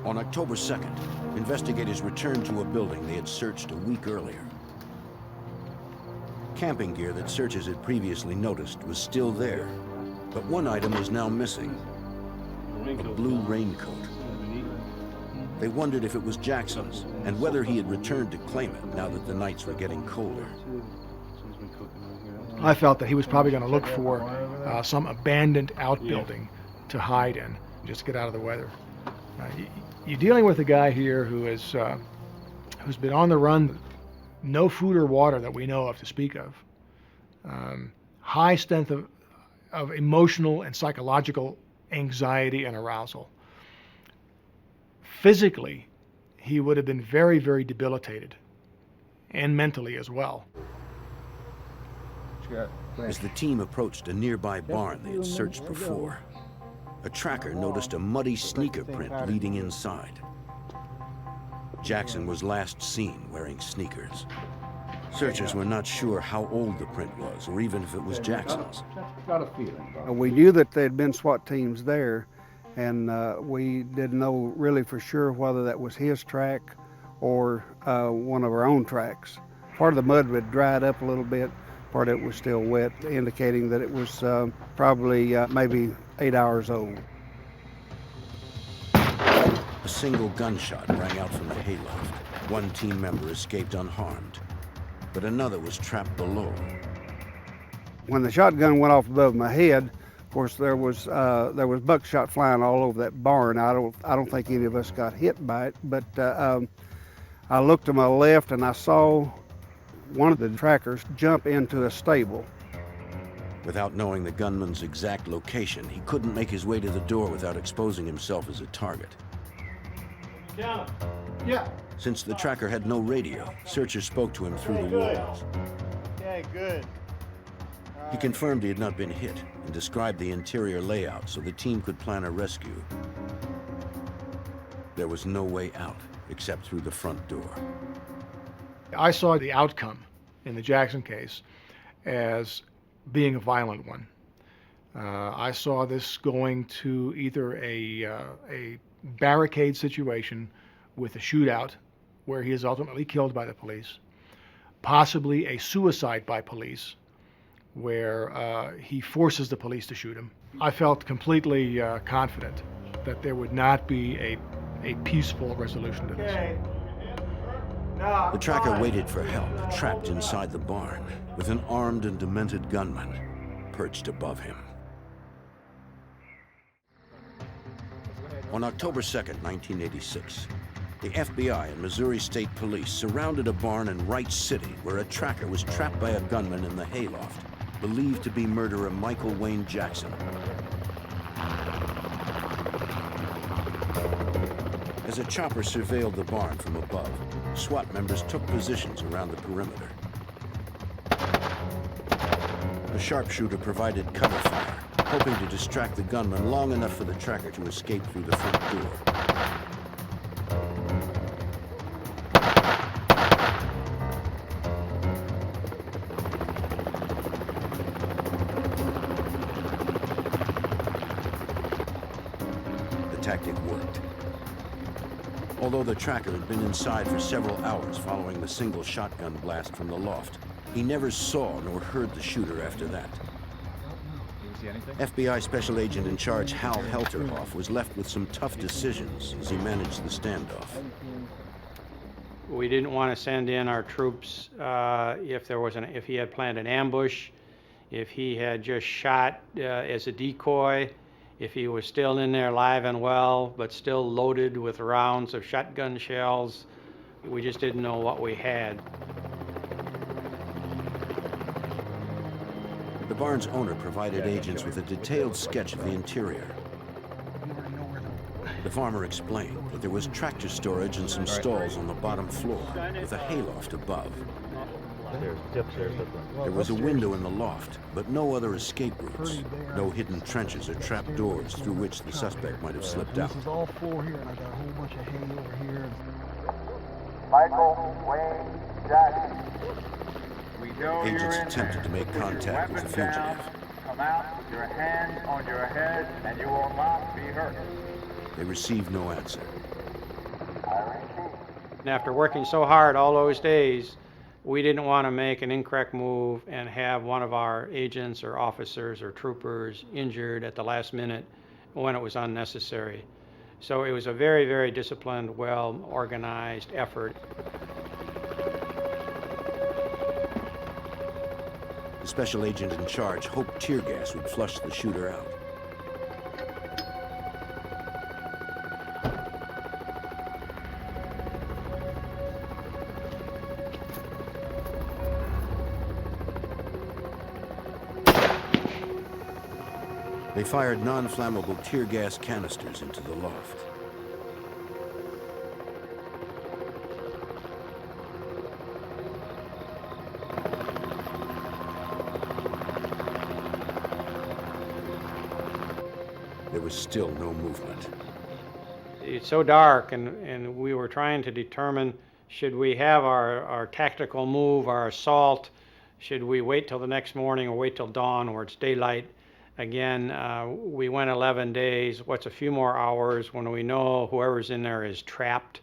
On October 2nd, investigators returned to a building they had searched a week earlier. Camping gear that searchers had previously noticed was still there, but one item was now missing: a blue raincoat. They wondered if it was Jackson's and whether he had returned to claim it now that the nights were getting colder. I felt that he was probably going to look for some abandoned outbuilding to hide in, just get out of the weather. You're dealing with a guy here who is who's been on the run, no food or water that we know of to speak of, high strength of emotional and psychological anxiety and arousal. Physically, he would have been very, very debilitated, and mentally as well. As the team approached a nearby barn they had searched before, a tracker noticed a muddy sneaker print leading inside. Jackson was last seen wearing sneakers. Searchers were not sure how old the print was, or even if it was Jackson's. We knew that there had been SWAT teams there, and we didn't know really for sure whether that was his track or one of our own tracks. Part of the mud had dried up a little bit, part of it was still wet, indicating that it was probably maybe 8 hours old. A single gunshot rang out from the hayloft. One team member escaped unharmed, but another was trapped below. When the shotgun went off above my head, of course there was buckshot flying all over that barn. I don't think any of us got hit by it, but I looked to my left and I saw one of the trackers jump into a stable. Without knowing the gunman's exact location, he couldn't make his way to the door without exposing himself as a target. Yeah. Since the tracker had no radio, searchers spoke to him through the walls. Okay, good. He confirmed he had not been hit and described the interior layout so the team could plan a rescue. There was no way out except through the front door. I saw the outcome in the Jackson case as being a violent one. I saw this going to either a barricade situation with a shootout where he is ultimately killed by the police, possibly a suicide by police where he forces the police to shoot him. I felt completely confident that there would not be a peaceful resolution to this. The tracker waited for help, trapped inside the barn, with an armed and demented gunman perched above him. On October 2nd, 1986, the FBI and Missouri State Police surrounded a barn in Wright City where a tracker was trapped by a gunman in the hayloft, believed to be murderer Michael Wayne Jackson. As a chopper surveilled the barn from above, SWAT members took positions around the perimeter. A sharpshooter provided cover fire, hoping to distract the gunman long enough for the tracker to escape through the front door. The tactic worked. Although the tracker had been inside for several hours following the single shotgun blast from the loft, he never saw nor heard the shooter after that. FBI Special Agent in charge Hal Helterhoff was left with some tough decisions as he managed the standoff. We didn't want to send in our troops if he had planned an ambush, if he had just shot as a decoy, if he was still in there alive and well, but still loaded with rounds of shotgun shells. We just didn't know what we had. The barn's owner provided agents with a detailed sketch of the interior. The farmer explained that there was tractor storage and some stalls on the bottom floor, with a hayloft above. There was a window in the loft, but no other escape routes, no hidden trenches or trap doors through which the suspect might have slipped out. This is all floor here, and I got a whole bunch of hay over here. Michael Wayne Jackson. We know Agents you're in attempted there. to make Put your contact with the weapon down, fugitive. Come out with your hands on your head, and you will not be hurt. They received no answer. And after working so hard all those days, we didn't want to make an incorrect move and have one of our agents or officers or troopers injured at the last minute when it was unnecessary. So it was a very, very disciplined, well-organized effort. The special agent in charge hoped tear gas would flush the shooter out. They fired non-flammable tear gas canisters into the loft. there was still no movement. It's so dark, and we were trying to determine, should we have our tactical move, our assault? Should we wait till the next morning or wait till dawn where it's daylight? Again, we went 11 days. What's a few more hours when we know whoever's in there is trapped?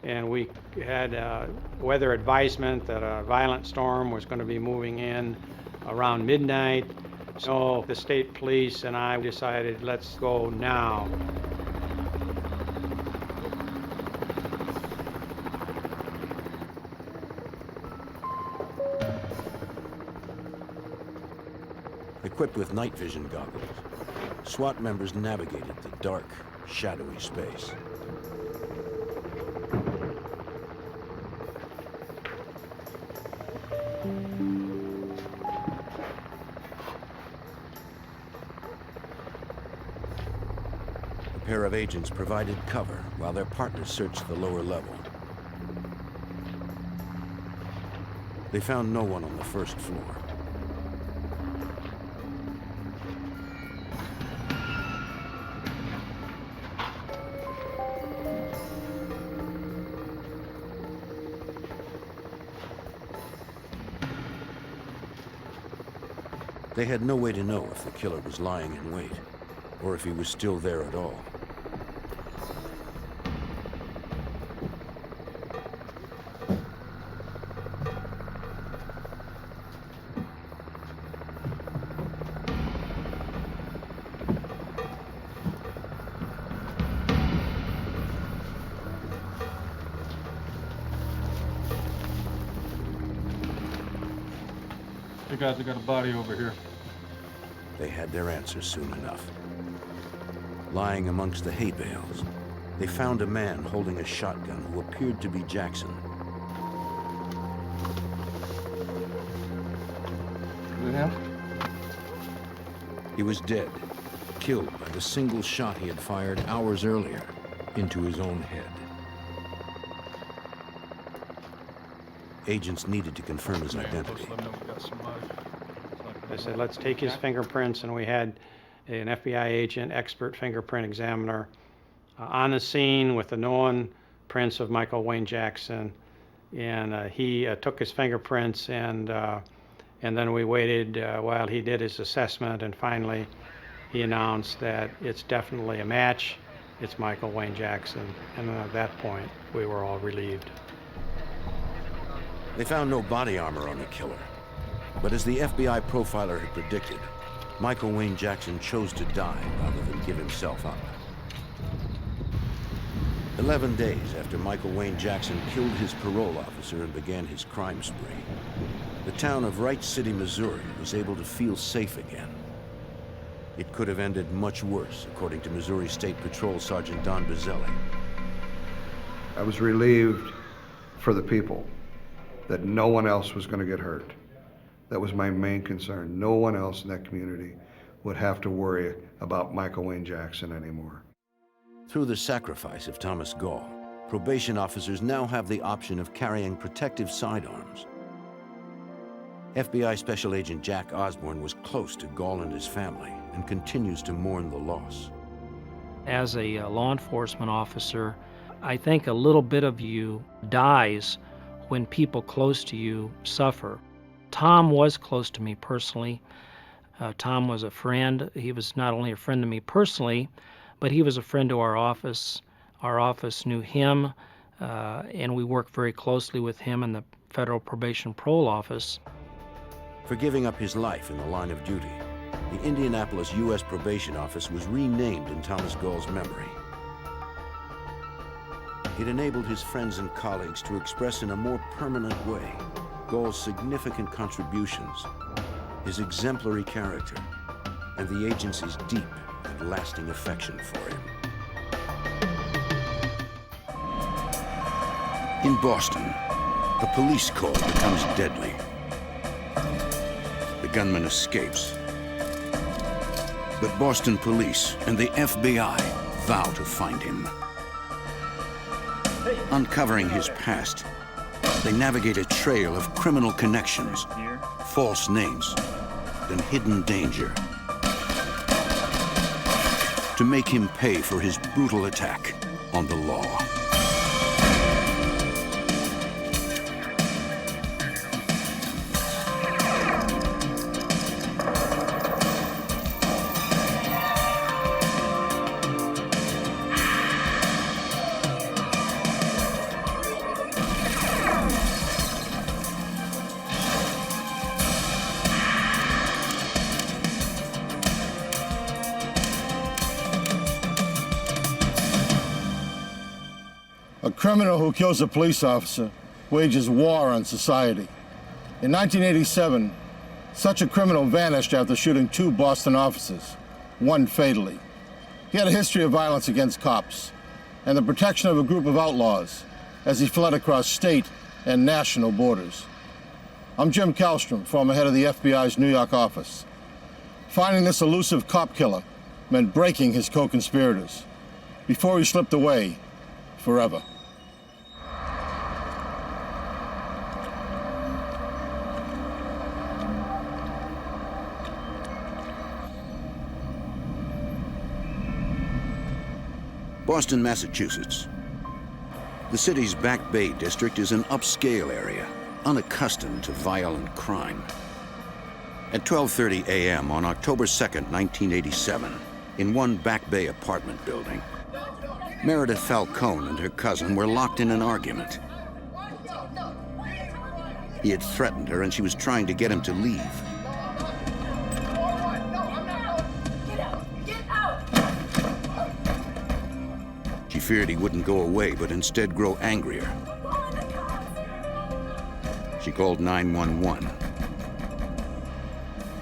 And we had a weather advisement that a violent storm was going to be moving in around midnight. So the state police and I decided, let's go now. Equipped with night vision goggles, SWAT members navigated the dark, shadowy space. A pair of agents provided cover while their partners searched the lower level. They found no one on the first floor. They had no way to know if the killer was lying in wait, or if he was still there at all. Hey guys, I got a body over here. They had their answer soon enough. Lying amongst the hay bales, they found a man holding a shotgun who appeared to be Jackson. Is it him? He was dead, killed by the single shot he had fired hours earlier into his own head. Agents needed to confirm his identity. They said, let's take his fingerprints, and we had an FBI agent, expert fingerprint examiner, on the scene with the known prints of Michael Wayne Jackson, and he took his fingerprints, and then we waited while he did his assessment, and finally he announced that it's definitely a match. It's Michael Wayne Jackson, and at that point we were all relieved. They found no body armor on the killer, but as the FBI profiler had predicted, Michael Wayne Jackson chose to die rather than give himself up. 11 days after Michael Wayne Jackson killed his parole officer and began his crime spree, the town of Wright City, Missouri was able to feel safe again. It could have ended much worse, according to Missouri State Patrol Sergeant Don Bazzelli. I was relieved for the people that no one else was going to get hurt. That was my main concern. No one else in that community would have to worry about Michael Wayne Jackson anymore. Through the sacrifice of Thomas Gall, probation officers now have the option of carrying protective sidearms. FBI Special Agent Jack Osborne was close to Gall and his family and continues to mourn the loss. As a law enforcement officer, I think a little bit of you dies when people close to you suffer. Tom was close to me personally. Tom was a friend. He was not only a friend to me personally, but he was a friend to our office. Our office knew him, and we worked very closely with him in the Federal Probation Parole Office. For giving up his life in the line of duty, the Indianapolis U.S. Probation Office was renamed in Thomas Gall's memory. It enabled his friends and colleagues to express in a more permanent way Gall's significant contributions, his exemplary character, and the agency's deep and lasting affection for him. In Boston, a police call becomes deadly. The gunman escapes. But Boston police and the FBI vow to find him. Uncovering his past, they navigate a trail of criminal connections, false names, and hidden danger. To to make him pay for his brutal attack on the law. A criminal who kills a police officer wages war on society. In 1987, such a criminal vanished after shooting 2 Boston officers, one fatally. He had a history of violence against cops and the protection of a group of outlaws as he fled across state and national borders. I'm Jim Kallstrom, former head of the FBI's New York office. Finding this elusive cop killer meant breaking his co-conspirators before he slipped away forever. Boston, Massachusetts. The city's Back Bay district is an upscale area, unaccustomed to violent crime. At 12:30 a.m. on October 2nd, 1987, in one Back Bay apartment building, Meredith Falcone and her cousin were locked in an argument. He had threatened her and she was trying to get him to leave. She feared he wouldn't go away, but instead grow angrier. She called 911.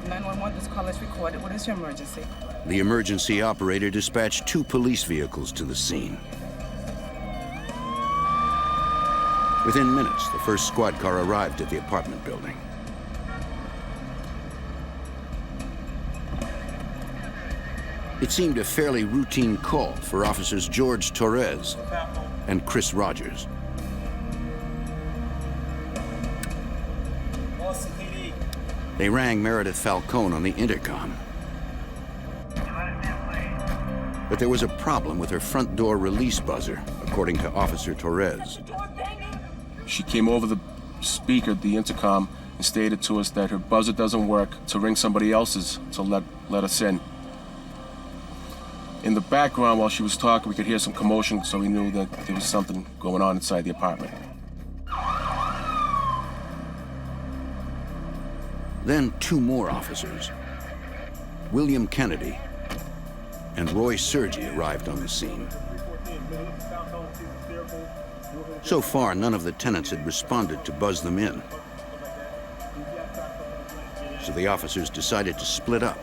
911, this call is recorded. What is your emergency? The emergency operator dispatched 2 police vehicles to the scene. Within minutes, the first squad car arrived at the apartment building. It seemed a fairly routine call for officers George Torres and Chris Rogers. They rang Meredith Falcone on the intercom. But there was a problem with her front door release buzzer, according to Officer Torres. She came over the speaker, the intercom, and stated to us that her buzzer doesn't work, to ring somebody else's to let us in. In the background, while she was talking, we could hear some commotion, so we knew that there was something going on inside the apartment. Then 2 more officers, William Kennedy and Roy Sergi, arrived on the scene. So far, none of the tenants had responded to buzz them in. So the officers decided to split up.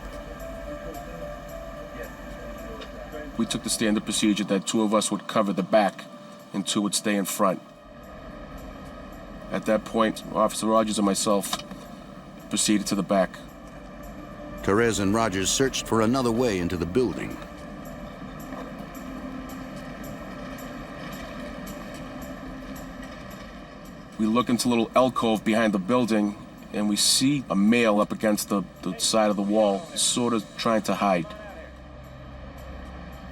We took the standard procedure that 2 of us would cover the back and 2 would stay in front. At that point, Officer Rogers and myself proceeded to the back. Torres and Rogers searched for another way into the building. We look into a little alcove behind the building, and we see a male up against the side of the wall, sort of trying to hide.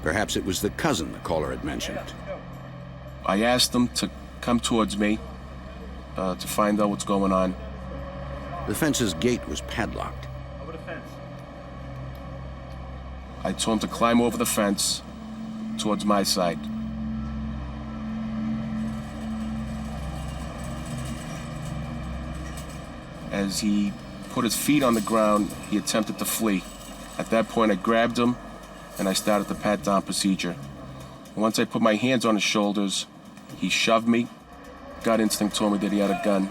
Perhaps it was the cousin the caller had mentioned. I asked him to come towards me to find out what's going on. The fence's gate was padlocked. Over the fence. I told him to climb over the fence towards my side. As he put his feet on the ground, he attempted to flee. At that point, I grabbed him and I started the pat-down procedure. And once I put my hands on his shoulders, he shoved me. Gut instinct told me that he had a gun.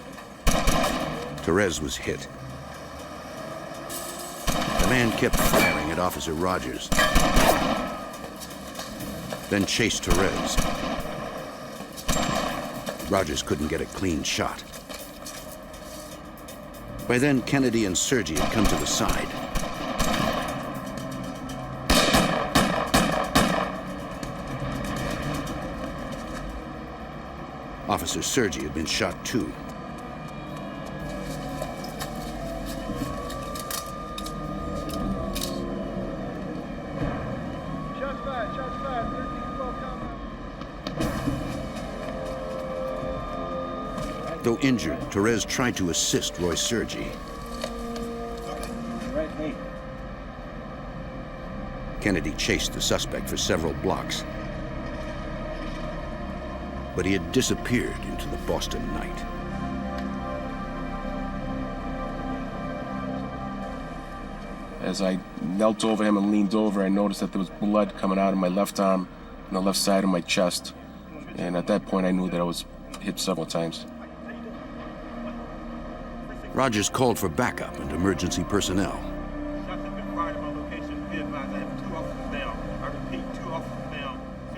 Torres was hit. The man kept firing at Officer Rogers, then chased Torres. Rogers couldn't get a clean shot. By then, Kennedy and Sergi had come to the side. Officer Sergi had been shot too. Just Though injured, Torres tried to assist Roy Sergi. Kennedy chased the suspect for several blocks, but he had disappeared into the Boston night. As I knelt over him and leaned over, I noticed that there was blood coming out of my left arm and the left side of my chest. And at that point, I knew that I was hit several times. Rogers called for backup and emergency personnel.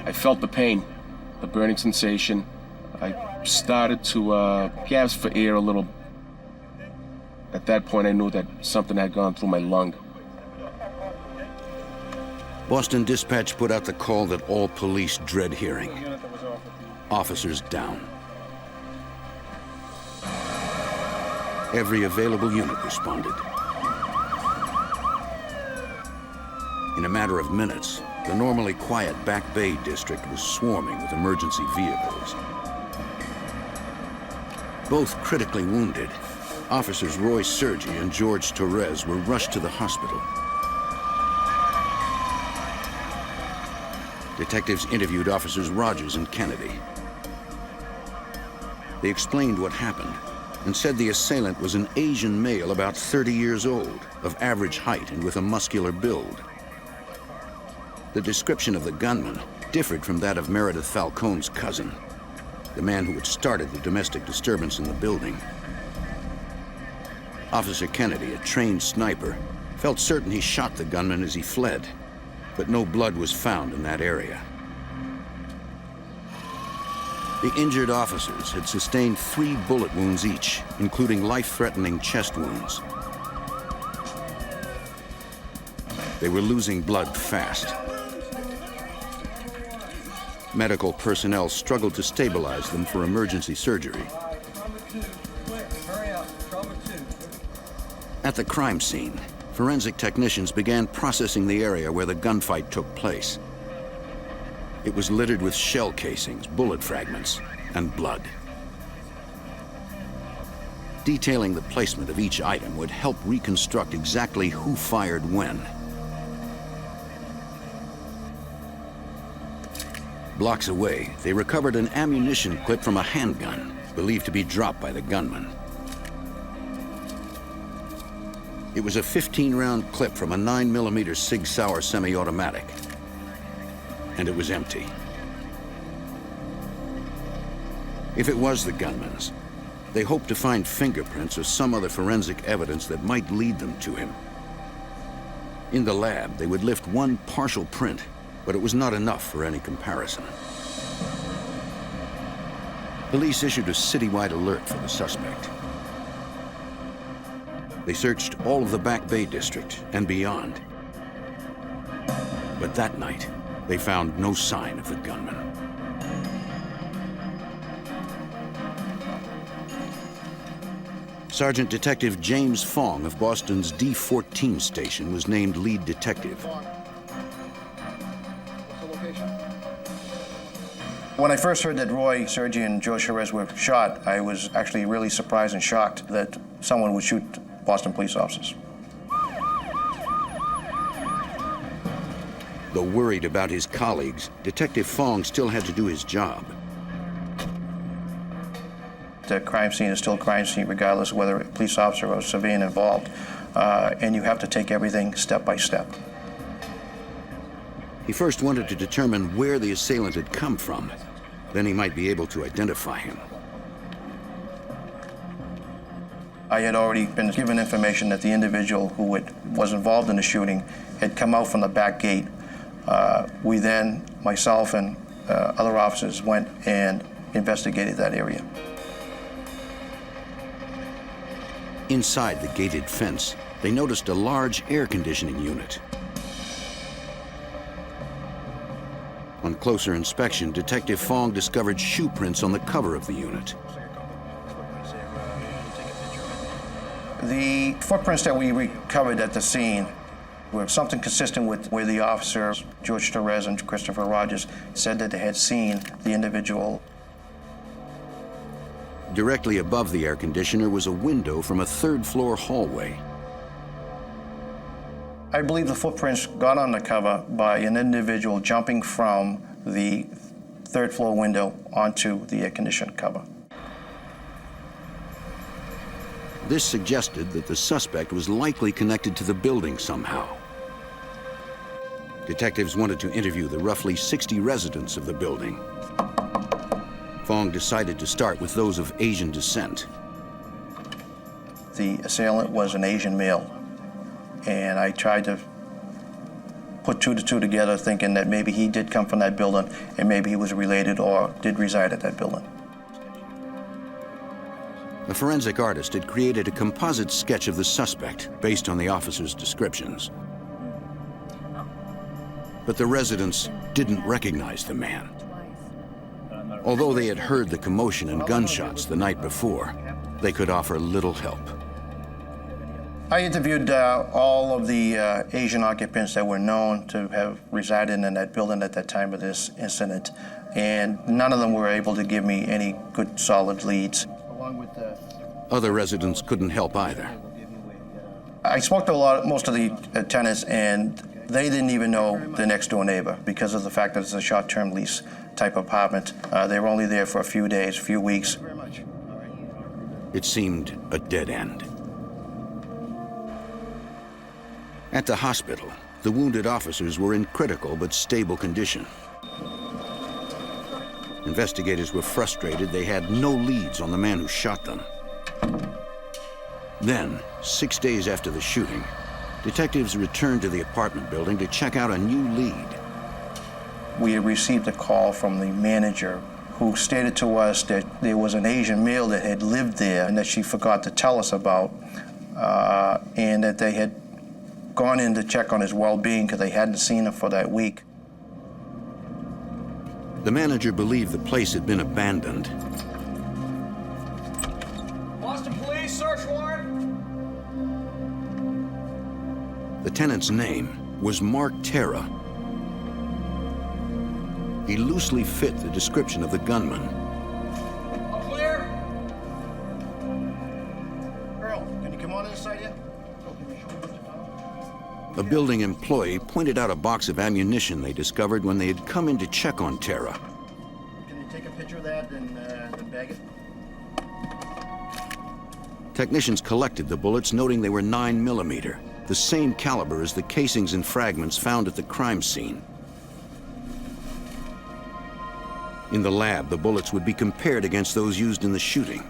I felt the pain, the burning sensation. I started to gasp for air a little. At that point, I knew that something had gone through my lung. Boston Dispatch put out the call that all police dread hearing. Officers down. Every available unit responded. In a matter of minutes, the normally quiet Back Bay district was swarming with emergency vehicles. Both critically wounded, Officers Roy Sergi and George Torres were rushed to the hospital. Detectives interviewed Officers Rogers and Kennedy. They explained what happened and said the assailant was an Asian male about 30 years old, of average height and with a muscular build. The description of the gunman differed from that of Meredith Falcone's cousin, the man who had started the domestic disturbance in the building. Officer Kennedy, a trained sniper, felt certain he shot the gunman as he fled, but no blood was found in that area. The injured officers had sustained 3 bullet wounds each, including life-threatening chest wounds. They were losing blood fast. Medical personnel struggled to stabilize them for emergency surgery. At the crime scene, forensic technicians began processing the area where the gunfight took place. It was littered with shell casings, bullet fragments, and blood. Detailing the placement of each item would help reconstruct exactly who fired when. Blocks away, they recovered an ammunition clip from a handgun, believed to be dropped by the gunman. It was a 15-round clip from a 9mm Sig Sauer semi-automatic, and it was empty. If it was the gunman's, they hoped to find fingerprints or some other forensic evidence that might lead them to him. In the lab, they would lift one partial print, but it was not enough for any comparison. Police issued a citywide alert for the suspect. They searched all of the Back Bay district and beyond. But that night, they found no sign of the gunman. Sergeant Detective James Fong of Boston's D14 station was named lead detective. When I first heard that Roy Sergi and George Torres were shot, I was actually really surprised and shocked that someone would shoot Boston police officers. Though worried about his colleagues, Detective Fong still had to do his job. The crime scene is still a crime scene, regardless of whether a police officer or a civilian involved, and you have to take everything step by step. He first wanted to determine where the assailant had come from. Then he might be able to identify him. I had already been given information that the individual who was involved in the shooting had come out from the back gate. We then, myself and other officers, went and investigated that area. Inside the gated fence, they noticed a large air conditioning unit. On closer inspection, Detective Fong discovered shoe prints on the cover of the unit. The footprints that we recovered at the scene Were something consistent with where the officers, George Torres and Christopher Rogers, said that they had seen the individual. Directly above the air conditioner was a window from a third-floor hallway. I believe the footprints got on the cover by an individual jumping from the third-floor window onto the air-conditioned cover. This suggested that the suspect was likely connected to the building somehow. Detectives wanted to interview the roughly 60 residents of the building. Fong decided to start with those of Asian descent. The assailant was an Asian male, and I tried to put two to two together, thinking that maybe he did come from that building and maybe he was related or did reside at that building. A forensic artist had created a composite sketch of the suspect based on the officer's descriptions. But the residents didn't recognize the man. Although they had heard the commotion and gunshots the night before, they could offer little help. I interviewed all of the Asian occupants that were known to have resided in that building at that time of this incident, and none of them were able to give me any good solid leads. Other residents couldn't help either. I spoke to most of the tenants, and they didn't even know the next door neighbor because of the fact that it's a short-term lease type apartment. They were only there for a few days, a few weeks. It seemed a dead end. At the hospital, the wounded officers were in critical but stable condition. Investigators were frustrated they had no leads on the man who shot them. Then, 6 days after the shooting, detectives returned to the apartment building to check out a new lead. We had received a call from the manager who stated to us that there was an Asian male that had lived there and that she forgot to tell us about, and that they had gone in to check on his well-being because they hadn't seen him for that week. The manager believed the place had been abandoned. Boston Police, search warrant! The tenant's name was Mark Terra. He loosely fit the description of the gunman. All clear? Earl, can you come on inside here? A building employee pointed out a box of ammunition they discovered when they had come in to check on Terra. Can you take a picture of that and bag it? Technicians collected the bullets, noting they were 9mm, the same caliber as the casings and fragments found at the crime scene. In the lab, the bullets would be compared against those used in the shooting.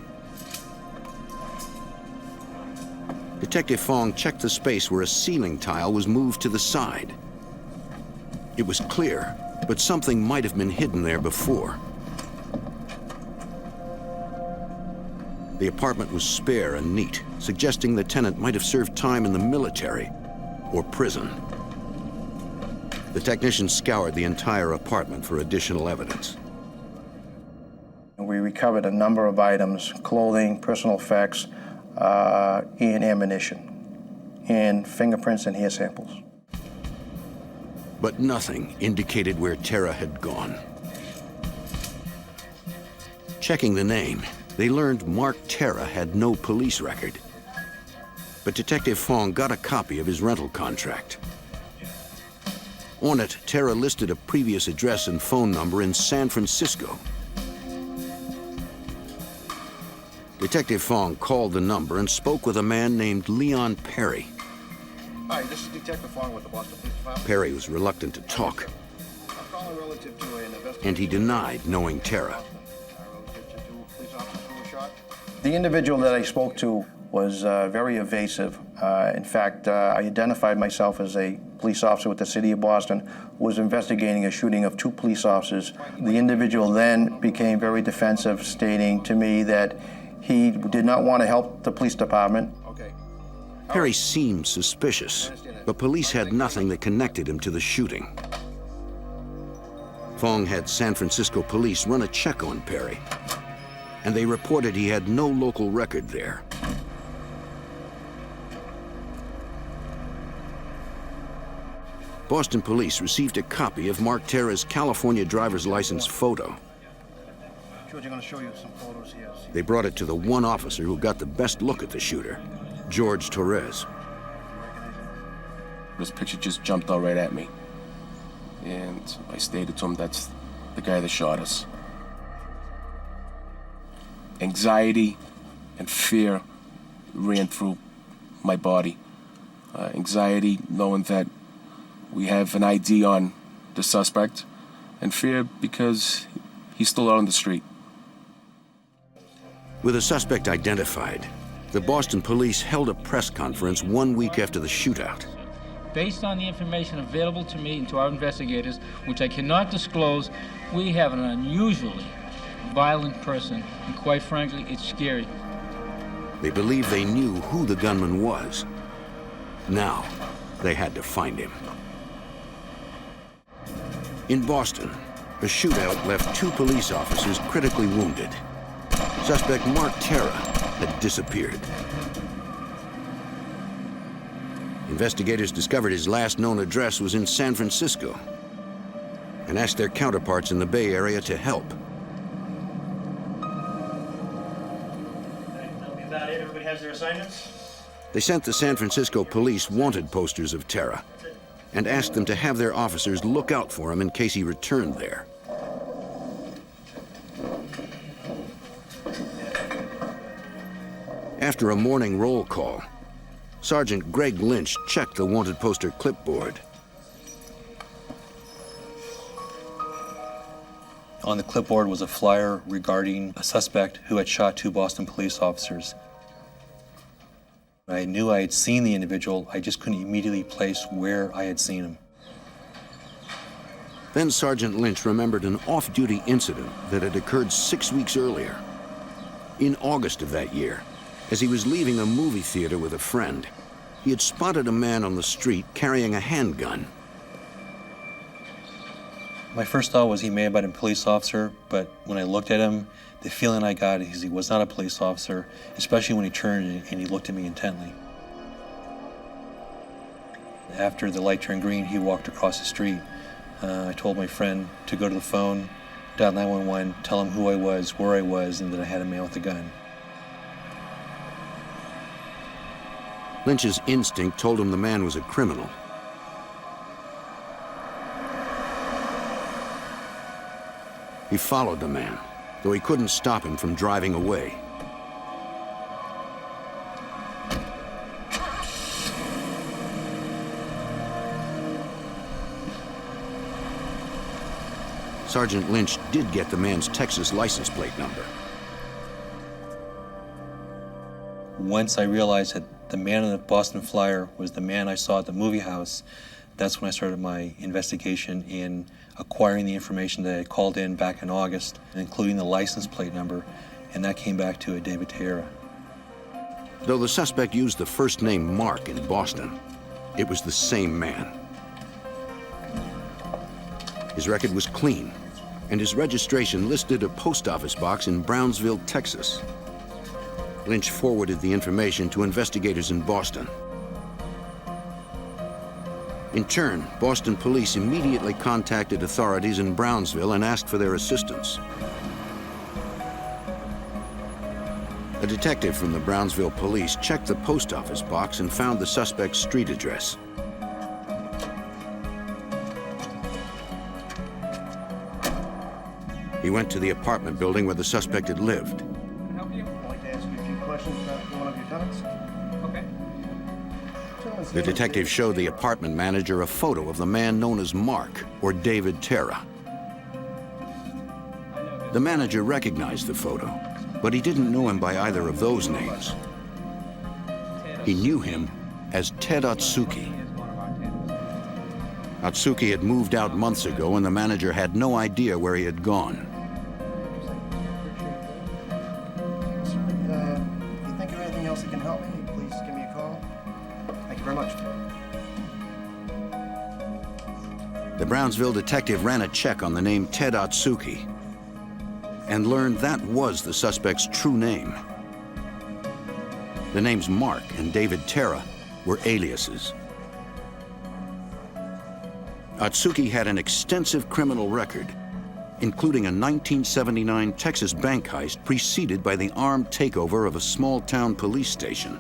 Detective Fong checked the space where a ceiling tile was moved to the side. It was clear, but something might have been hidden there before. The apartment was spare and neat, suggesting the tenant might have served time in the military or prison. The technicians scoured the entire apartment for additional evidence. We recovered a number of items, clothing, personal effects, and ammunition, and fingerprints and hair samples. But nothing indicated where Terra had gone. Checking the name, they learned Mark Terra had no police record. But Detective Fong got a copy of his rental contract. On it, Terra listed a previous address and phone number in San Francisco. Detective Fong called the number and spoke with a man named Leon Perry. Hi, this is Detective Fong with the Boston Police Department. Perry was reluctant to talk, and he denied knowing Terra. The individual that I spoke to was very evasive. In fact, I identified myself as a police officer with the city of Boston who was investigating a shooting of 2 police officers. The individual then became very defensive, stating to me that he did not want to help the police department. Perry seemed suspicious, but police had nothing that connected him to the shooting. Fong had San Francisco police run a check on Perry, and they reported he had no local record there. Boston police received a copy of Mark Terra's California driver's license photo. George, I'm going to show you some photos here. They brought it to the one officer who got the best look at the shooter, George Torres. This picture just jumped out right at me. And I stated to him, that's the guy that shot us. Anxiety and fear ran through my body. Anxiety knowing that we have an ID on the suspect, and fear because he's still out on the street. With a suspect identified, the Boston police held a press conference 1 week after the shootout. Based on the information available to me and to our investigators, which I cannot disclose, we have an unusually violent person, and quite frankly, it's scary. They believed they knew who the gunman was. Now, they had to find him. In Boston, a shootout left 2 police officers critically wounded. Suspect Mark Terra had disappeared. Investigators discovered his last known address was in San Francisco and asked their counterparts in the Bay Area to help. Is that it? Everybody has their assignments? They sent the San Francisco police wanted posters of Terra and asked them to have their officers look out for him in case he returned there. After a morning roll call, Sergeant Greg Lynch checked the wanted poster clipboard. On the clipboard was a flyer regarding a suspect who had shot 2 Boston police officers. I knew I had seen the individual, I just couldn't immediately place where I had seen him. Then Sergeant Lynch remembered an off-duty incident that had occurred 6 weeks earlier. In August of that year, as he was leaving a movie theater with a friend, he had spotted a man on the street carrying a handgun. My first thought was he may have been a police officer, but when I looked at him, the feeling I got is he was not a police officer, especially when he turned and he looked at me intently. After the light turned green, he walked across the street. I told my friend to go to the phone, dial 911, tell him who I was, where I was, and that I had a man with a gun. Lynch's instinct told him the man was a criminal. He followed the man, though he couldn't stop him from driving away. Sergeant Lynch did get the man's Texas license plate number. Once I realized that the man in the Boston flyer was the man I saw at the movie house, that's when I started my investigation in acquiring the information that I called in back in August, including the license plate number, and that came back to a David Terra. Though the suspect used the first name Mark in Boston, it was the same man. His record was clean, and his registration listed a post office box in Brownsville, Texas. Lynch forwarded the information to investigators in Boston. In turn, Boston police immediately contacted authorities in Brownsville and asked for their assistance. A detective from the Brownsville police checked the post office box and found the suspect's street address. He went to the apartment building where the suspect had lived. The detective showed the apartment manager a photo of the man known as Mark, or David Terra. The manager recognized the photo, but he didn't know him by either of those names. He knew him as Ted Atsuki. Atsuki had moved out months ago, and the manager had no idea where he had gone. If you think of anything else that can help me, please give me a call. Thank you very much. The Brownsville detective ran a check on the name Ted Atsuki and learned that was the suspect's true name. The names Mark and David Terra were aliases. Atsuki had an extensive criminal record, including a 1979 Texas bank heist preceded by the armed takeover of a small-town police station.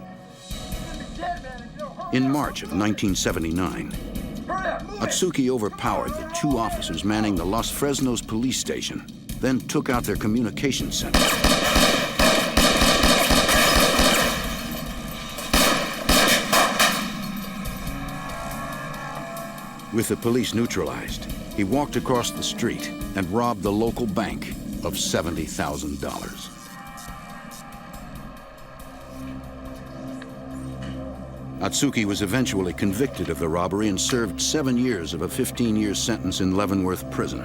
In March of 1979, Atsuki overpowered the 2 officers manning the Los Fresnos police station, then took out their communication center. With the police neutralized, he walked across the street and robbed the local bank of $70,000. Atsuki was eventually convicted of the robbery and served 7 years of a 15-year sentence in Leavenworth Prison.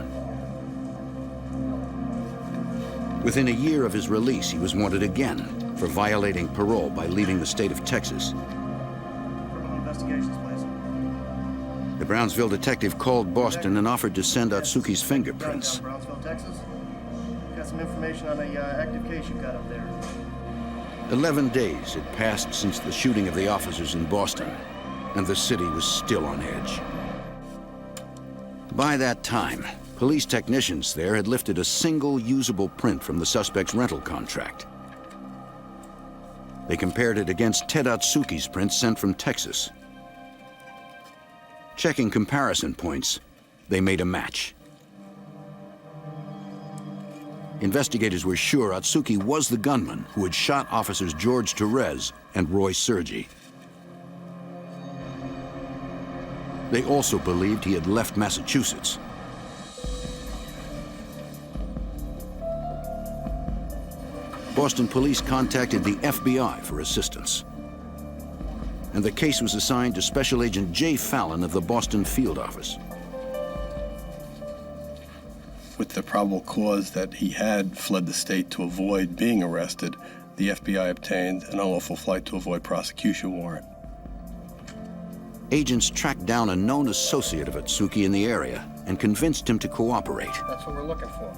Within a year of his release, he was wanted again for violating parole by leaving the state of Texas. Criminal investigations, please. The Brownsville detective called Boston and offered to send Atsuki's fingerprints. Brownsville, Texas. Got some information on a active case you got up there. 11 days had passed since the shooting of the officers in Boston, and the city was still on edge. By that time, police technicians there had lifted a single usable print from the suspect's rental contract. They compared it against Ted Atsuki's print sent from Texas. Checking comparison points, they made a match. Investigators were sure Atsuki was the gunman who had shot officers George Torres and Roy Sergi. They also believed he had left Massachusetts. Boston police contacted the FBI for assistance, and the case was assigned to Special Agent Jay Fallon of the Boston Field Office. With the probable cause that he had fled the state to avoid being arrested, the FBI obtained an unlawful flight to avoid prosecution warrant. Agents tracked down a known associate of Atsuki in the area and convinced him to cooperate. That's what we're looking for.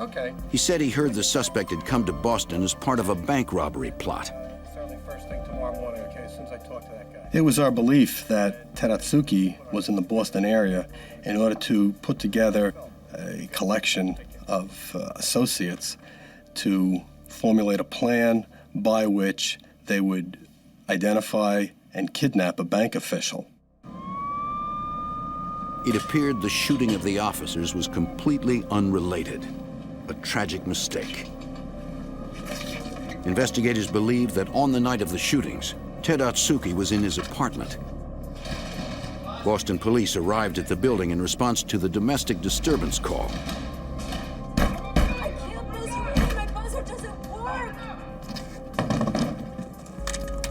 Okay. He said he heard the suspect had come to Boston as part of a bank robbery plot. Certainly first thing tomorrow morning, okay, as soon as I talk to that guy. It was our belief that Ted Atsuki was in the Boston area in order to put together a collection of associates to formulate a plan by which they would identify and kidnap a bank official. It appeared the shooting of the officers was completely unrelated, a tragic mistake. Investigators believed that on the night of the shootings, Ted Atsuki was in his apartment. Boston police arrived at the building in response to the domestic disturbance call. I can't buzz you in. My buzzer doesn't work.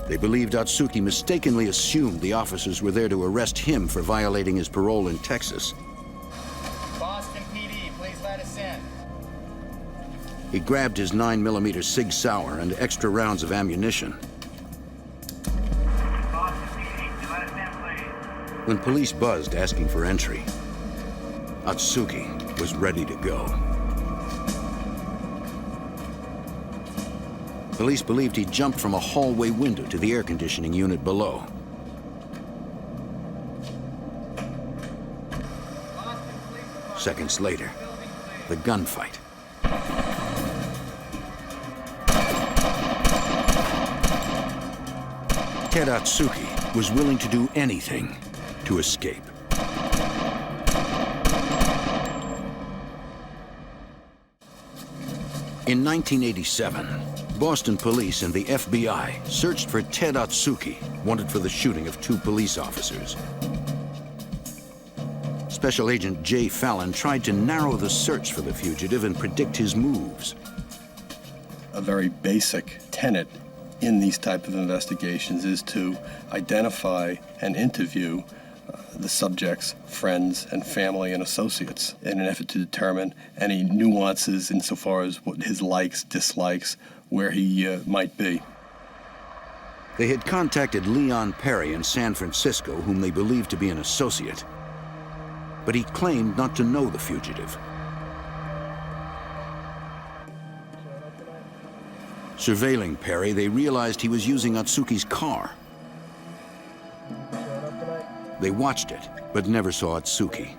They believed Atsuki mistakenly assumed the officers were there to arrest him for violating his parole in Texas. Boston PD, please let us in. He grabbed his 9mm Sig Sauer and extra rounds of ammunition. When police buzzed asking for entry, Atsuki was ready to go. Police believed he jumped from a hallway window to the air conditioning unit below. Seconds later, the gunfight. Ted Atsuki was willing to do anything to escape. In 1987, Boston police and the FBI searched for Ted Atsuki, wanted for the shooting of 2 police officers. Special Agent Jay Fallon tried to narrow the search for the fugitive and predict his moves. A very basic tenet in these type of investigations is to identify and interview the subject's friends and family and associates in an effort to determine any nuances insofar as what his likes, dislikes, where he might be. They had contacted Leon Perry in San Francisco, whom they believed to be an associate, but he claimed not to know the fugitive. Surveilling Perry, they realized he was using Atsuki's car. They watched it, but never saw Atsuki.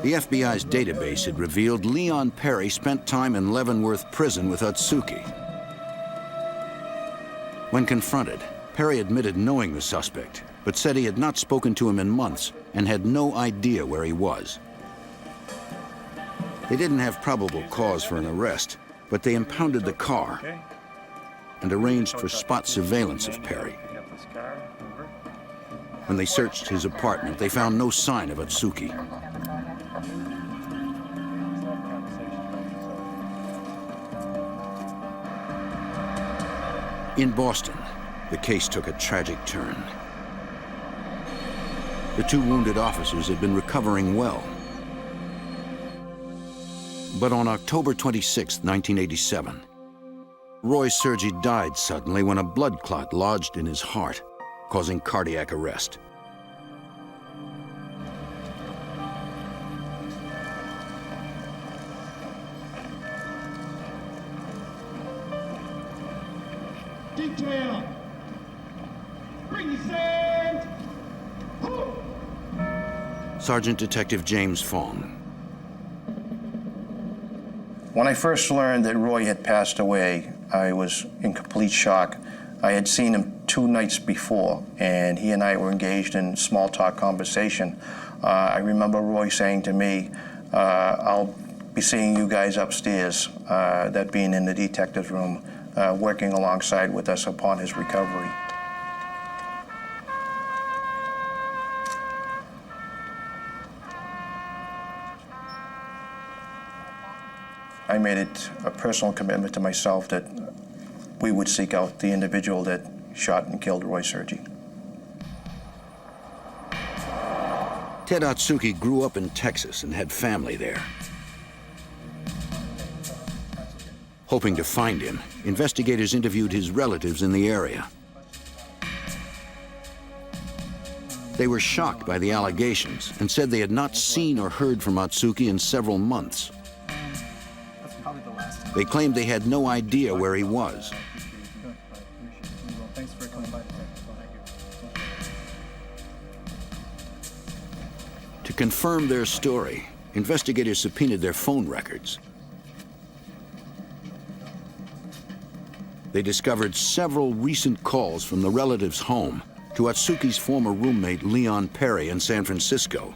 The FBI's database had revealed Leon Perry spent time in Leavenworth prison with Atsuki. When confronted, Perry admitted knowing the suspect, but said he had not spoken to him in months and had no idea where he was. They didn't have probable cause for an arrest, but they impounded the car and arranged for spot surveillance of Perry. When they searched his apartment, they found no sign of Atsuki. In Boston, the case took a tragic turn. The two wounded officers had been recovering well. But on October 26, 1987, Roy Sergi died suddenly when a blood clot lodged in his heart, causing cardiac arrest. Detail! Bring the sand! Sergeant Detective James Fong. When I first learned that Roy had passed away, I was in complete shock. I had seen him 2 nights before, and he and I were engaged in small talk conversation. I remember Roy saying to me, I'll be seeing you guys upstairs, that being in the detective's room, working alongside with us upon his recovery. I made it a personal commitment to myself that we would seek out the individual that shot and killed Roy Sergi. Ted Atsuki grew up in Texas and had family there. Hoping to find him, investigators interviewed his relatives in the area. They were shocked by the allegations and said they had not seen or heard from Atsuki in several months. They claimed they had no idea where he was. Thanks for coming by. To confirm their story, investigators subpoenaed their phone records. They discovered several recent calls from the relative's home to Atsuki's former roommate Leon Perry in San Francisco.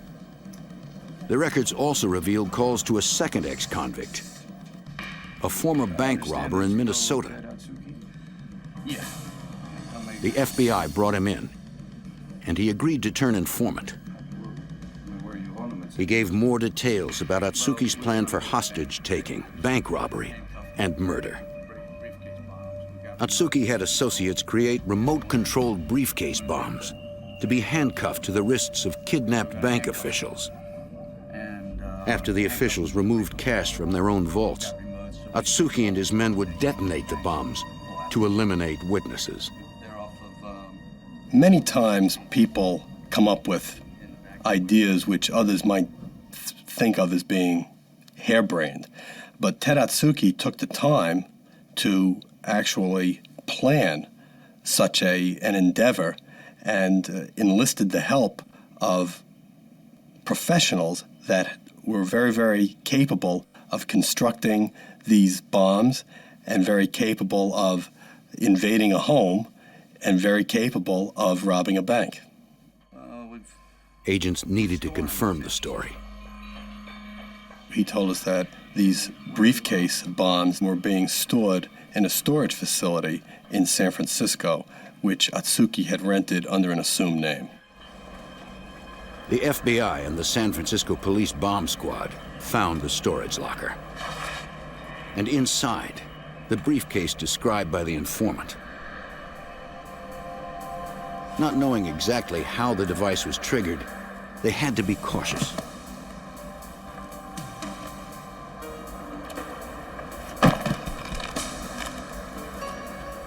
The records also revealed calls to a second ex-convict, a former bank robber in Minnesota. The FBI brought him in, and he agreed to turn informant. He gave more details about Atsuki's plan for hostage-taking, bank robbery, and murder. Atsuki had associates create remote-controlled briefcase bombs to be handcuffed to the wrists of kidnapped bank officials. After the officials removed cash from their own vaults, Atsuki and his men would detonate the bombs to eliminate witnesses. Many times people come up with ideas which others might think of as being harebrained. But Ted Atsuki took the time to actually plan such an endeavor and enlisted the help of professionals that were very, very capable of constructing these bombs and very capable of invading a home and very capable of robbing a bank. Agents needed to confirm the story. He told us that these briefcase bombs were being stored in a storage facility in San Francisco, which Atsuki had rented under an assumed name. The FBI and the San Francisco Police Bomb Squad found the storage locker. And inside, the briefcase described by the informant. Not knowing exactly how the device was triggered, they had to be cautious.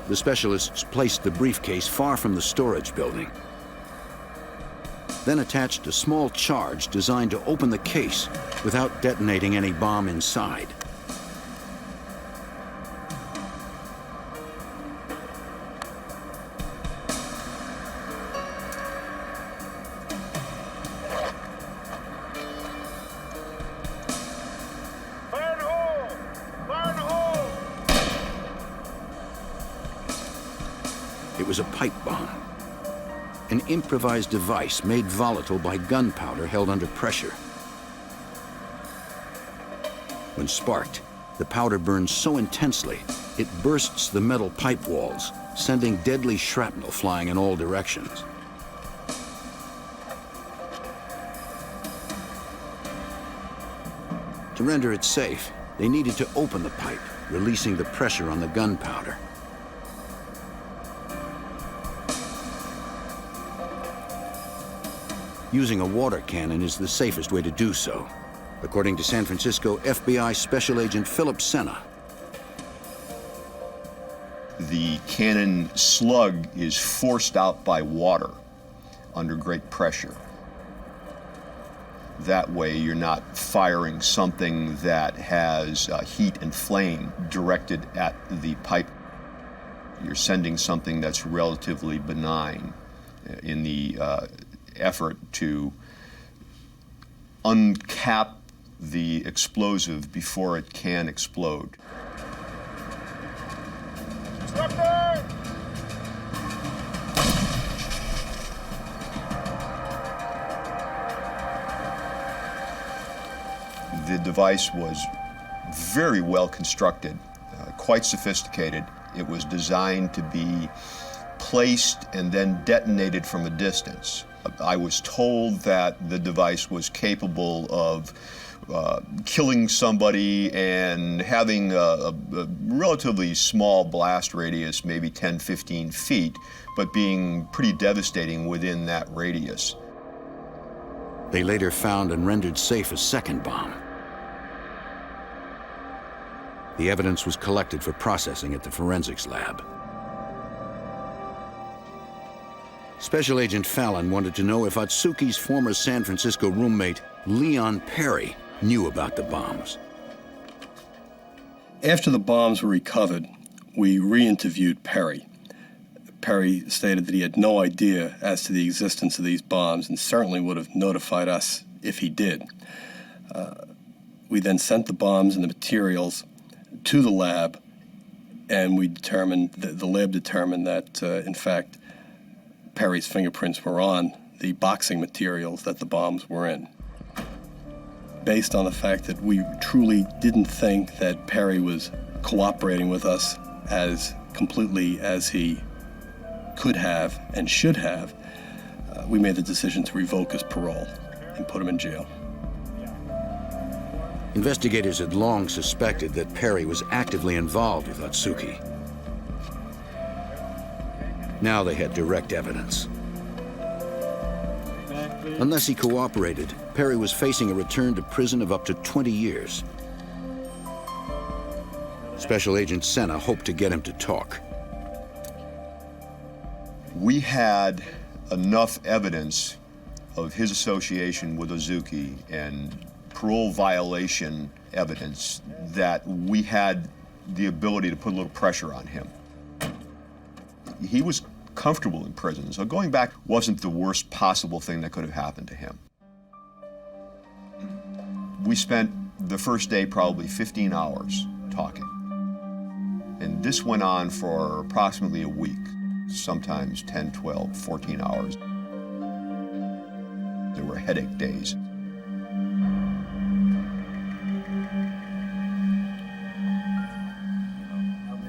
The specialists placed the briefcase far from the storage building, then attached a small charge designed to open the case without detonating any bomb inside. was a pipe bomb, an improvised device made volatile by gunpowder held under pressure. When sparked, the powder burns so intensely, it bursts the metal pipe walls, sending deadly shrapnel flying in all directions. To render it safe, they needed to open the pipe, releasing the pressure on the gunpowder. Using a water cannon is the safest way to do so, according to San Francisco FBI Special Agent Philip Senna. The cannon slug is forced out by water under great pressure. That way you're not firing something that has heat and flame directed at the pipe. You're sending something that's relatively benign in the effort to uncap the explosive before it can explode. The device was very well constructed, quite sophisticated. It was designed to be placed and then detonated from a distance. I was told that the device was capable of killing somebody and having a relatively small blast radius, maybe 10, 15 feet, but being pretty devastating within that radius. They later found and rendered safe a second bomb. The evidence was collected for processing at the forensics lab. Special Agent Fallon wanted to know if Atsuki's former San Francisco roommate, Leon Perry, knew about the bombs. After the bombs were recovered, we re-interviewed Perry. Perry stated that he had no idea as to the existence of these bombs and certainly would have notified us if he did. We then sent the bombs and the materials to the lab, and we determined, the lab determined that, in fact, Perry's fingerprints were on the boxing materials that the bombs were in. Based on the fact that we truly didn't think that Perry was cooperating with us as completely as he could have and should have, we made the decision to revoke his parole and put him in jail. Investigators had long suspected that Perry was actively involved with Atsuki. Now they had direct evidence. Unless he cooperated, Perry was facing a return to prison of up to 20 years. Special Agent Senna hoped to get him to talk. We had enough evidence of his association with Azuki and parole violation evidence that we had the ability to put a little pressure on him. He was comfortable in prison, so going back wasn't the worst possible thing that could have happened to him. We spent the first day probably 15 hours talking. And this went on for approximately a week, sometimes 10, 12, 14 hours. There were headache days.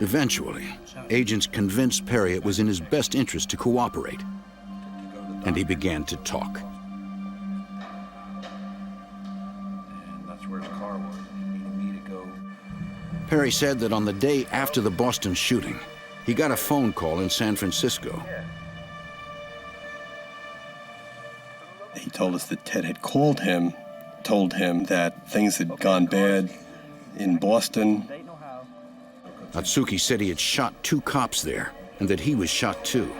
Eventually, agents convinced Perry it was in his best interest to cooperate, and he began to talk. That's where his car was. He needed me to go. Perry said that on the day after the Boston shooting, he got a phone call in San Francisco. He told us that Ted had called him, told him that things had gone bad in Boston. Atsuki said he had shot 2 cops there, and that he was shot too.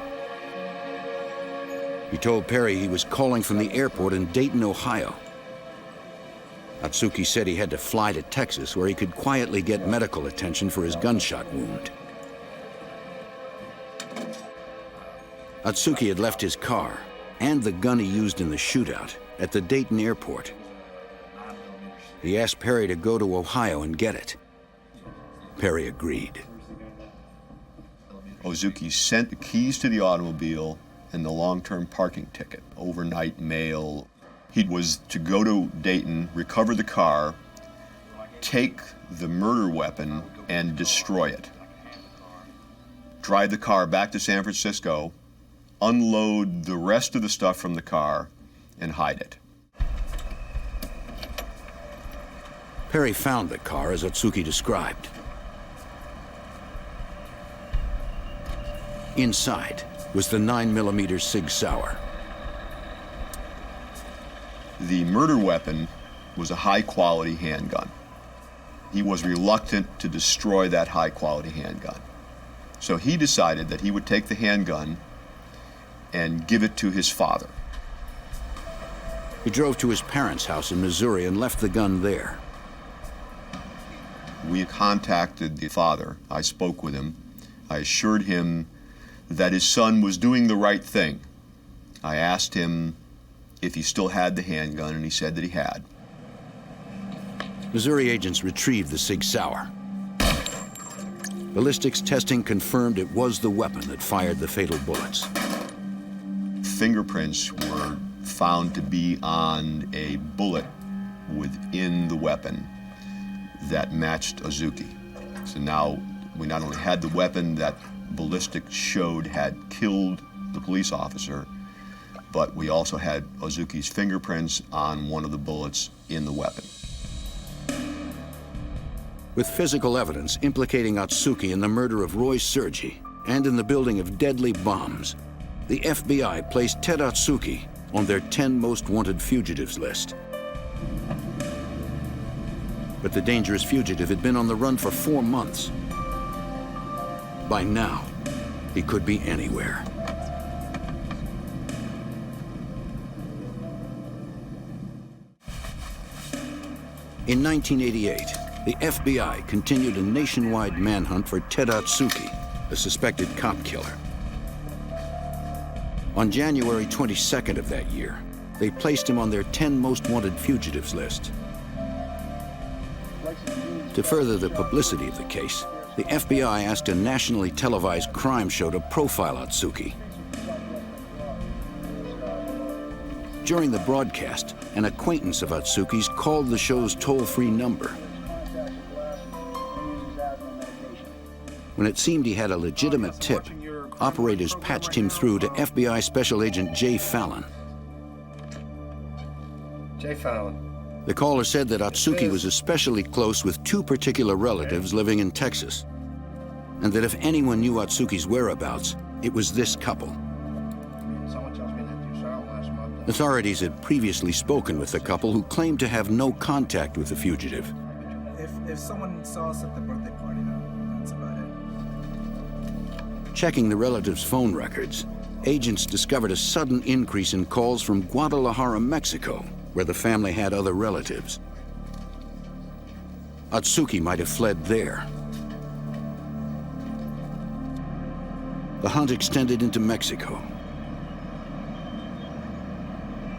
He told Perry he was calling from the airport in Dayton, Ohio. Atsuki said he had to fly to Texas where he could quietly get medical attention for his gunshot wound. Atsuki had left his car and the gun he used in the shootout at the Dayton airport. He asked Perry to go to Ohio and get it. Perry agreed. Ozuki sent the keys to the automobile and the long-term parking ticket, overnight mail. He was to go to Dayton, recover the car, take the murder weapon, and destroy it. Drive the car back to San Francisco, unload the rest of the stuff from the car, and hide it. Perry found the car as Atsuki described. Inside was the 9mm Sig Sauer. The murder weapon was a high-quality handgun. He was reluctant to destroy that high-quality handgun. So he decided that he would take the handgun and give it to his father. He drove to his parents' house in Missouri and left the gun there. We contacted the father. I spoke with him. I assured him that his son was doing the right thing. I asked him if he still had the handgun, and he said that he had. Missouri agents retrieved the Sig Sauer. Ballistics testing confirmed it was the weapon that fired the fatal bullets. Fingerprints were found to be on a bullet within the weapon that matched Ozuki. So now we not only had the weapon that ballistics showed had killed the police officer, but we also had Ozuki's fingerprints on one of the bullets in the weapon. With physical evidence implicating Atsuki in the murder of Roy Sergi and in the building of deadly bombs, the FBI placed Ted Atsuki on their 10 most wanted fugitives list. But the dangerous fugitive had been on the run for 4 months. By now, he could be anywhere. In 1988, the FBI continued a nationwide manhunt for Ted Atsuki, the suspected cop killer. On January 22nd of that year, they placed him on their 10 most wanted fugitives list. To further the publicity of the case, the FBI asked a nationally televised crime show to profile Atsuki. During the broadcast, an acquaintance of Atsuki's called the show's toll-free number. When it seemed he had a legitimate tip, operators patched him through to FBI Special Agent Jay Fallon. Jay Fallon. The caller said that Atsuki was especially close with 2 particular relatives living in Texas, and that if anyone knew Atsuki's whereabouts, it was this couple. Authorities had previously spoken with the couple, who claimed to have no contact with the fugitive. If someone saw us at the birthday party, that's about it. Checking the relatives' phone records, agents discovered a sudden increase in calls from Guadalajara, Mexico, where the family had other relatives. Atsuki might have fled there. The hunt extended into Mexico.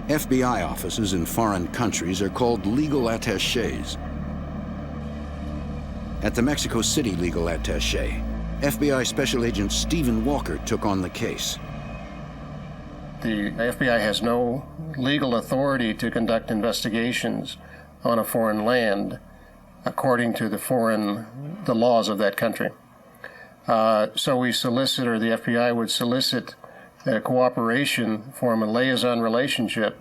FBI offices in foreign countries are called legal attachés. At the Mexico City legal attaché, FBI Special Agent Stephen Walker took on the case. The FBI has no legal authority to conduct investigations on a foreign land according to the laws of that country. So we solicit, or the FBI would solicit, cooperation, form a liaison relationship,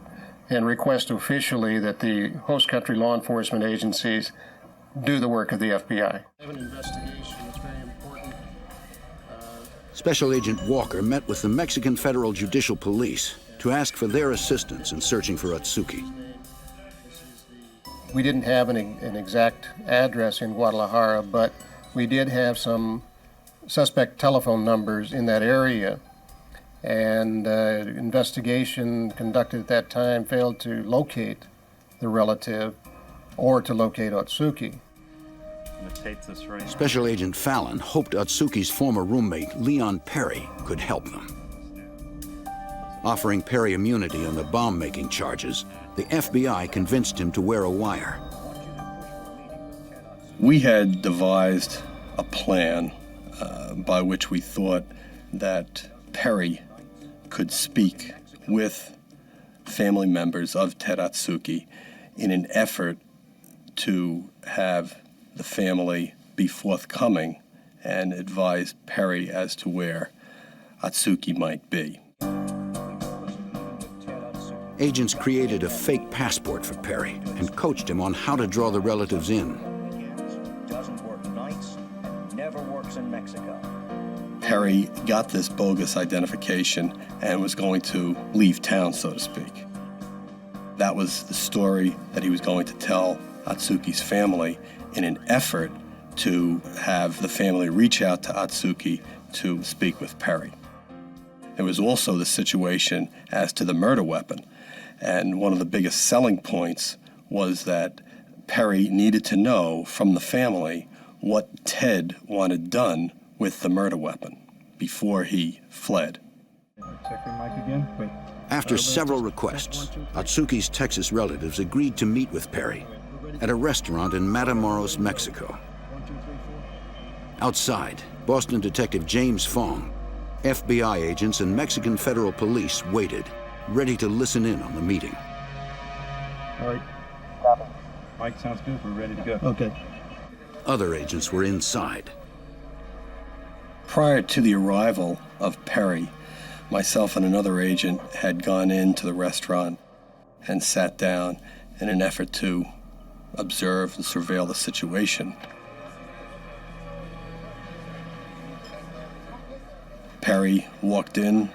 and request officially that the host country law enforcement agencies do the work of the FBI. Have an investigation that's very important. Special Agent Walker met with the Mexican Federal Judicial Police to ask for their assistance in searching for Atsuki. We didn't have an exact address in Guadalajara, but we did have some suspect telephone numbers in that area, and investigation conducted at that time failed to locate the relative or to locate Atsuki. Special Agent Fallon hoped Atsuki's former roommate, Leon Perry, could help them. Offering Perry immunity on the bomb-making charges, the FBI convinced him to wear a wire. We had devised a plan by which we thought that Perry could speak with family members of Ted Atsuki in an effort to have the family be forthcoming and advise Perry as to where Atsuki might be. Agents created a fake passport for Perry and coached him on how to draw the relatives in. Doesn't work nights and never works in Mexico. Perry got this bogus identification and was going to leave town, so to speak. That was the story that he was going to tell Atsuki's family in an effort to have the family reach out to Atsuki to speak with Perry. There was also the situation as to the murder weapon. And one of the biggest selling points was that Perry needed to know from the family what Ted wanted done with the murder weapon before he fled. Check your mic again. Wait. After several requests, Atsuki's Texas relatives agreed to meet with Perry at a restaurant in Matamoros, Mexico. Outside, Boston Detective James Fong, FBI agents, and Mexican federal police waited, ready to listen in on the meeting. All right. Copy. Mike, sounds good. We're ready to go. Okay. Other agents were inside. Prior to the arrival of Perry, myself and another agent had gone into the restaurant and sat down in an effort to observe and surveil the situation. Perry walked in,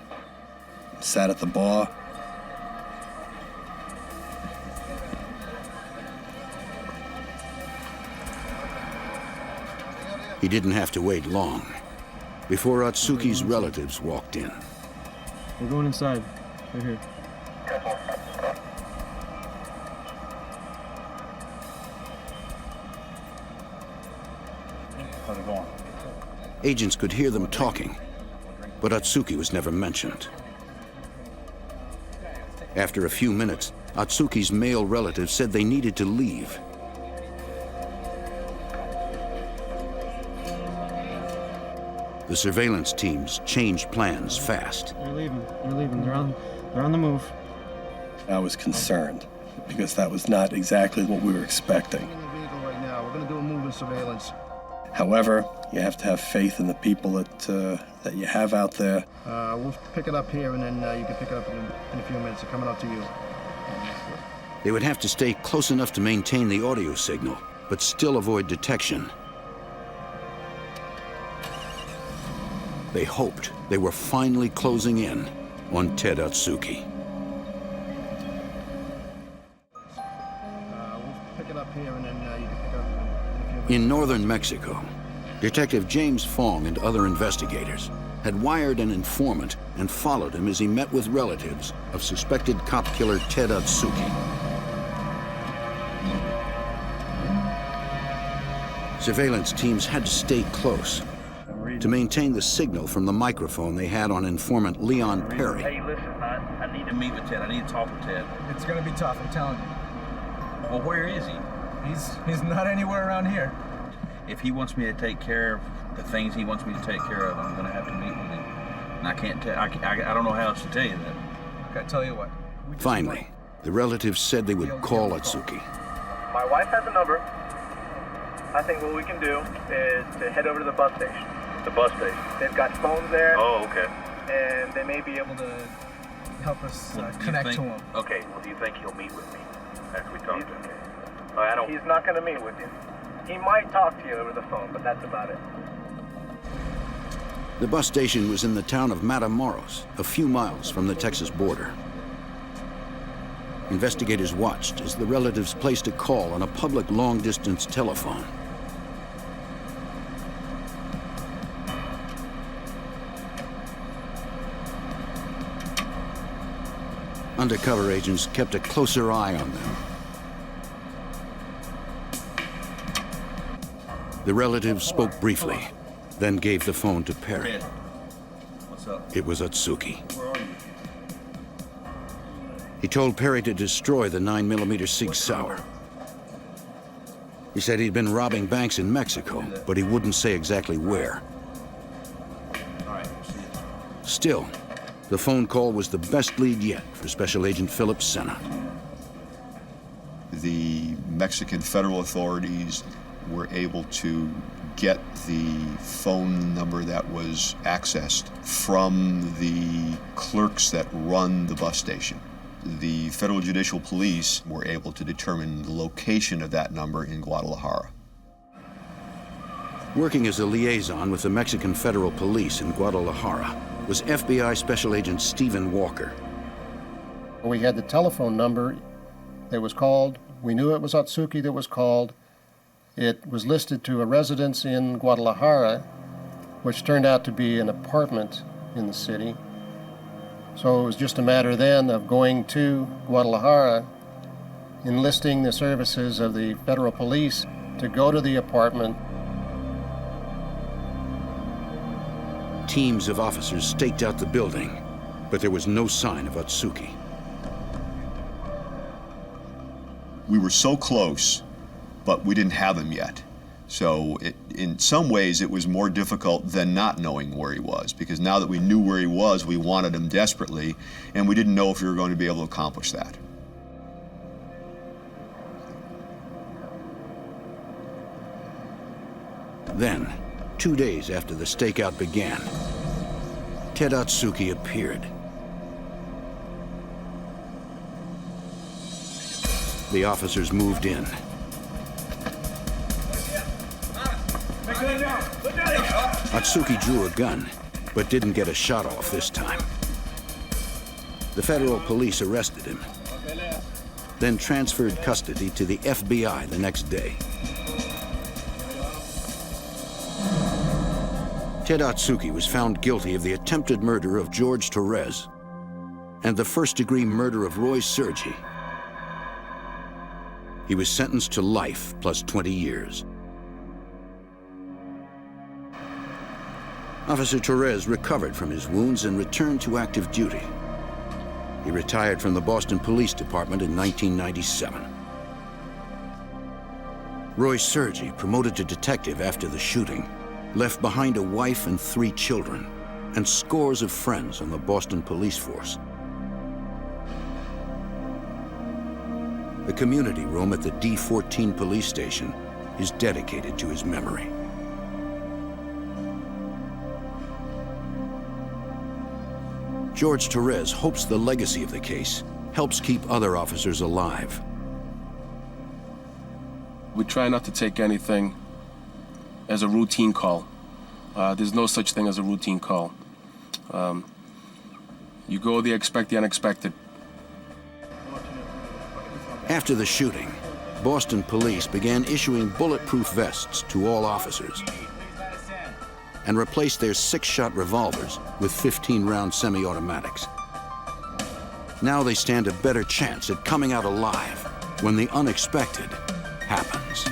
sat at the bar. He didn't have to wait long before Atsuki's relatives walked in. We're going inside. Right here. How's it going? Agents could hear them talking, but Atsuki was never mentioned. After a few minutes, Atsuki's male relatives said they needed to leave. The surveillance teams changed plans fast. They're leaving. They're leaving. They're on the move. I was concerned because that was not exactly what we were expecting. In the vehicle right now. We're going to do a movement surveillance. However, you have to have faith in the people that you have out there. We'll pick it up here, and then you can pick it up in a few minutes. They're coming up to you. They would have to stay close enough to maintain the audio signal, but still avoid detection. They hoped they were finally closing in on Ted Atsuki. We'll pick it up here, and then you can pick it up in a few minutes. In northern Mexico, Detective James Fong and other investigators had wired an informant and followed him as he met with relatives of suspected cop killer Ted Atsuki. Surveillance teams had to stay close to maintain the signal from the microphone they had on informant Leon Perry. Hey, listen, I need to meet with Ted. I need to talk with Ted. It's gonna be tough, I'm telling you. Well, where is he? He's not anywhere around here. If he wants me to take care of the things he wants me to take care of, I'm gonna have to meet with him. And I can't tell. I don't know how else to tell you that. Okay, tell you what. Finally, the relatives said they would call Atsuki. My wife has a number. I think what we can do is to head over to the bus station. The bus station. They've got phones there. Oh, okay. And they may be able to help us Well, do you connect think- to him. Okay. Well, do you think he'll meet with me after we talk to him? He's not going to meet with you. He might talk to you over the phone, but that's about it. The bus station was in the town of Matamoros, a few miles from the Texas border. Investigators watched as the relatives placed a call on a public long-distance telephone. Undercover agents kept a closer eye on them. The relatives spoke briefly, then gave the phone to Perry. What's up? It was Atsuki. Where are you? He told Perry to destroy the 9mm Sig Sauer. He said he'd been robbing banks in Mexico, but he wouldn't say exactly where. Still, the phone call was the best lead yet for Special Agent Philip Senna. The Mexican federal authorities were able to get the phone number that was accessed from the clerks that run the bus station. The Federal Judicial Police were able to determine the location of that number in Guadalajara. Working as a liaison with the Mexican Federal Police in Guadalajara was FBI Special Agent Stephen Walker. We had the telephone number that was called. We knew it was Atsuki that was called. It was listed to a residence in Guadalajara, which turned out to be an apartment in the city. So it was just a matter then of going to Guadalajara, enlisting the services of the federal police to go to the apartment. Teams of officers staked out the building, but there was no sign of Atsuki. We were so close, but we didn't have him yet. So in some ways, it was more difficult than not knowing where he was, because now that we knew where he was, we wanted him desperately, and we didn't know if we were going to be able to accomplish that. Then, 2 days after the stakeout began, Ted Atsuki appeared. The officers moved in. Atsuki drew a gun, but didn't get a shot off this time. The federal police arrested him, then transferred custody to the FBI the next day. Ted Atsuki was found guilty of the attempted murder of George Torres and the first-degree murder of Roy Sergi. He was sentenced to life plus 20 years. Officer Torres recovered from his wounds and returned to active duty. He retired from the Boston Police Department in 1997. Roy Sergi, promoted to detective after the shooting, left behind a wife and 3 children and scores of friends on the Boston police force. The community room at the D14 police station is dedicated to his memory. George Torres hopes the legacy of the case helps keep other officers alive. We try not to take anything as a routine call. There's no such thing as a routine call. You go there, expect the unexpected. After the shooting, Boston police began issuing bulletproof vests to all officers and replaced their 6-shot revolvers with 15-round semi-automatics. Now they stand a better chance at coming out alive when the unexpected happens.